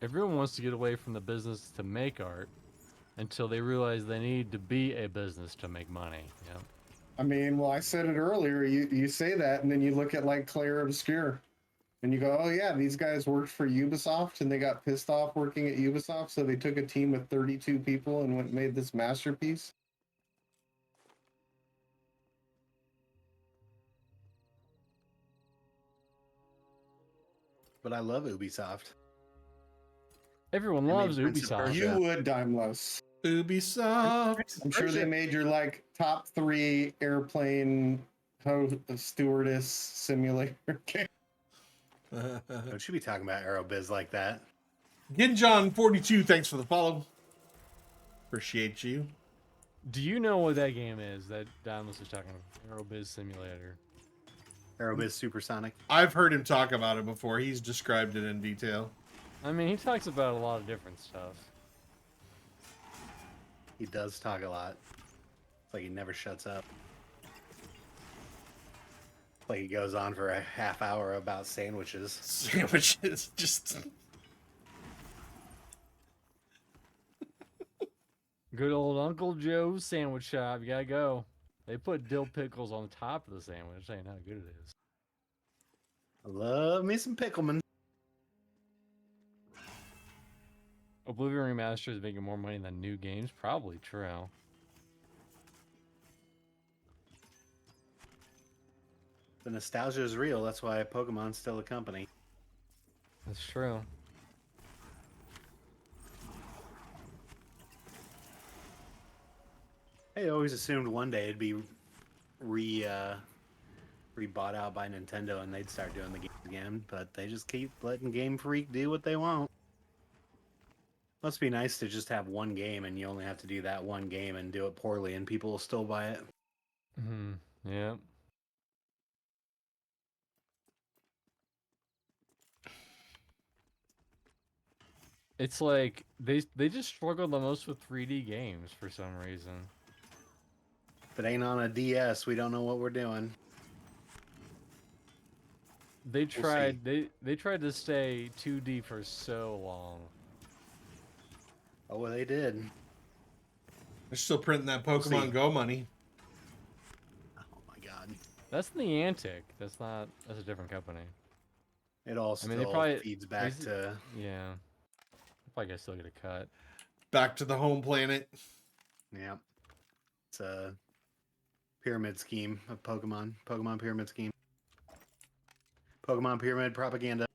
Everyone wants to get away from the business to make art until they realize they need to be a business to make money. Yep. I mean, well, I said it earlier. You say that, and then you look at like Claire Obscure, and you go, "Oh yeah, these guys worked for Ubisoft, and they got pissed off working at Ubisoft, so they took a team of 32 people and went and made this masterpiece." But I love Ubisoft. Everyone They made loves Prince of Ubisoft. Persia. You would, Daimlos. Ubisoft. I'm sure they made your like top 3 airplane stewardess simulator game. Don't you be talking about Aerobiz like that. Ginjon42, thanks for the follow. Appreciate you. Do you know what that game is that Daimos is talking about? Aerobiz Simulator. Aerobiz Supersonic. I've heard him talk about it before. He's described it in detail. I mean, he talks about a lot of different stuff. He does talk a lot. It's like he never shuts up. It's like he goes on for a half hour about sandwiches. Sandwiches, just... Good old Uncle Joe's sandwich shop. You gotta go. They put dill pickles on the top of the sandwich. Saying how good it is. I love me some pickleman. Oblivion Remastered is making more money than new games. Probably true. The nostalgia is real. That's why Pokemon's still a company. That's true. I always assumed one day it'd be re-bought out by Nintendo and they'd start doing the games again, but they just keep letting Game Freak do what they want. Must be nice to just have one game and you only have to do that one game and do it poorly and people will still buy it. Hmm. Yeah. It's like they just struggle the most with 3D games for some reason. If it ain't on a DS, we don't know what we're doing. They see. tried they tried to stay 2D for so long. Oh, well, they did. They're still printing that We'll see. Pokemon Go money. Oh my god. That's Niantic. That's a different company. It all I still mean, they probably feeds back to... yeah. Probably gotta still get a cut. Back to the home planet. Yeah. It's a pyramid scheme of Pokemon. Pokemon pyramid scheme. Pokemon pyramid propaganda.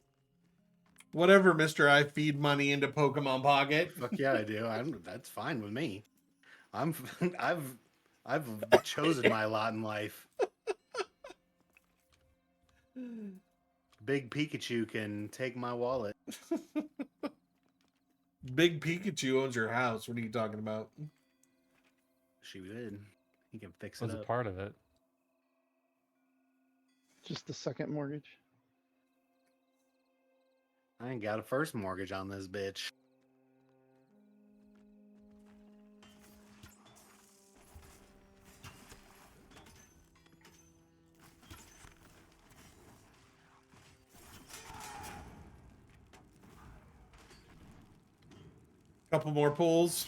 Whatever, Mr. I feed money into Pokemon Pocket. Fuck yeah, I do. That's fine with me. I've chosen my lot in life. Big Pikachu can take my wallet. Big Pikachu owns your house. What are you talking about? She did. He can fix it Was a up. part of it. Just the second mortgage. I ain't got a first mortgage on this bitch. Couple more pulls.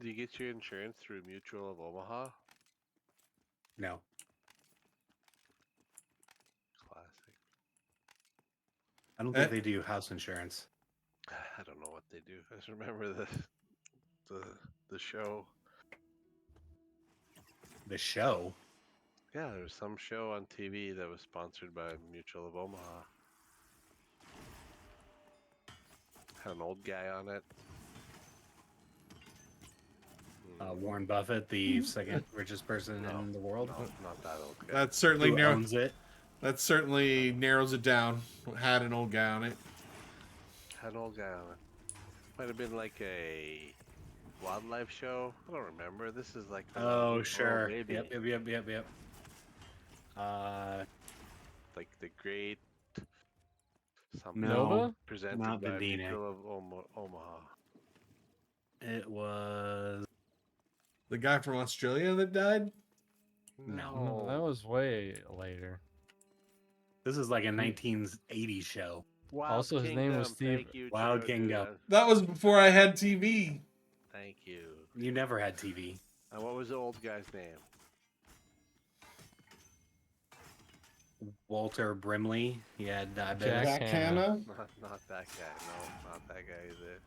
Do you get your insurance through Mutual of Omaha? No. Classic. I don't think they do house insurance. I don't know what they do. I just remember the show. The show? Yeah, there was some show on TV that was sponsored by Mutual of Omaha. Had an old guy on it. Warren Buffett, the second richest person in the world. No, not that old guy. That certainly Who owns it? That certainly narrows it down. Had an old guy on it. Had an old guy on it. Might have been like a wildlife show. I don't remember. This is like Oh, sure. maybe. Yep. Like the Great something Nova? presented not by Vidine. Mutual of Omaha. It was... The guy from Australia that died? No, that was way later. This is like a 1980s show. Wild Also, his name was Steve- Thank you, Wild Joe Kingdom. Duran. That was before I had TV. Thank you. You never had TV. And what was the old guy's name? Walter Brimley. He had diabetes. Jack Jack Hanna. Hanna. Not that guy. No, not that guy either.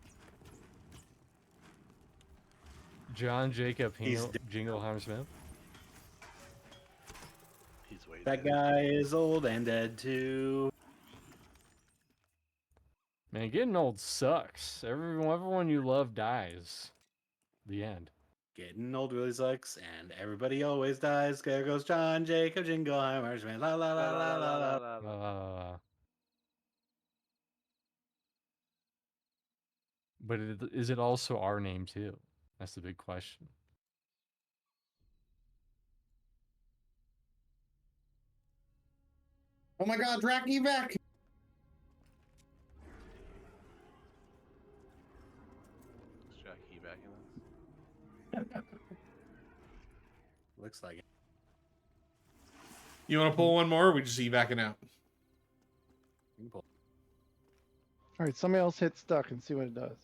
John Jacob He's Jingleheimer Smith. He's way That dead. guy is old and dead too. Man, getting old sucks. Everyone you love dies. The end. Getting old really sucks, and everybody always dies. There goes John Jacob Jingleheimer. La la la la la la. But is it also our name too? That's the big question. Oh my god, Drac evac! Is Jackie back in this? Looks like it. You want to pull one more, or we just backing out? All right, somebody else hit stuck and see what it does.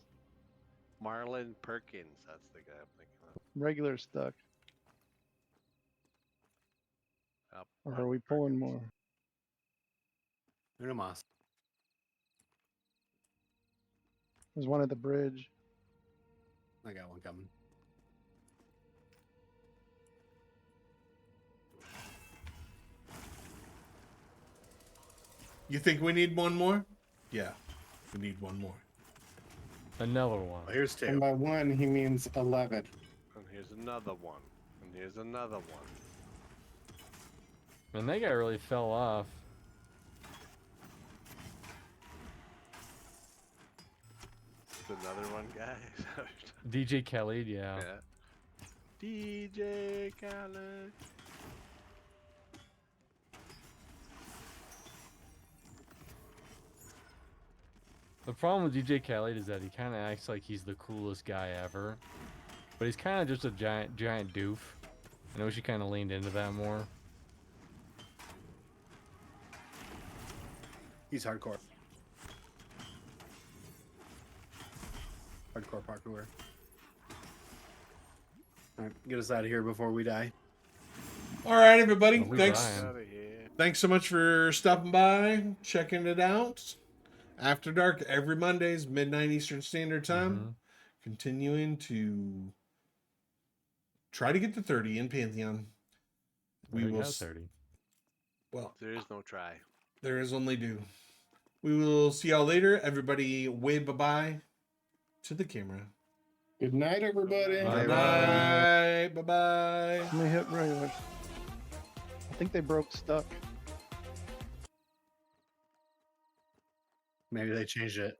Marlon Perkins. That's the guy I'm thinking of. Regular stuck. Yep, Or are Marlon we pulling Perkins. more? Unamas. There's one at the bridge. I got one coming. You think we need one more? Yeah, we need one more. Another one. Oh, here's And two. by one, he means 11. And here's another one. And here's another one. Man, that guy really fell off. Another one, guys. DJ Khaled, yeah. Yeah. DJ Khaled. The problem with DJ Khaled is that he kind of acts like he's the coolest guy ever, but he's kind of just a giant doof. I wish he kind of leaned into that more. He's hardcore. Hardcore parkour. All right, get us out of here before we die. All right, everybody. Oh, we Thanks. dying. Out of here. Thanks so much for stopping by, checking it out. After Dark every Mondays, midnight Eastern Standard Time. Mhm. Continuing to try to get to 30 in Pantheon. We Already will. has 30. Well, There is no try. there is only due. We will see y'all later. Everybody, wave bye-bye to the camera. Good night, everybody. Bye. Bye-bye. Bye-bye. Let me hit regular. I think they broke stuck. Maybe they changed it.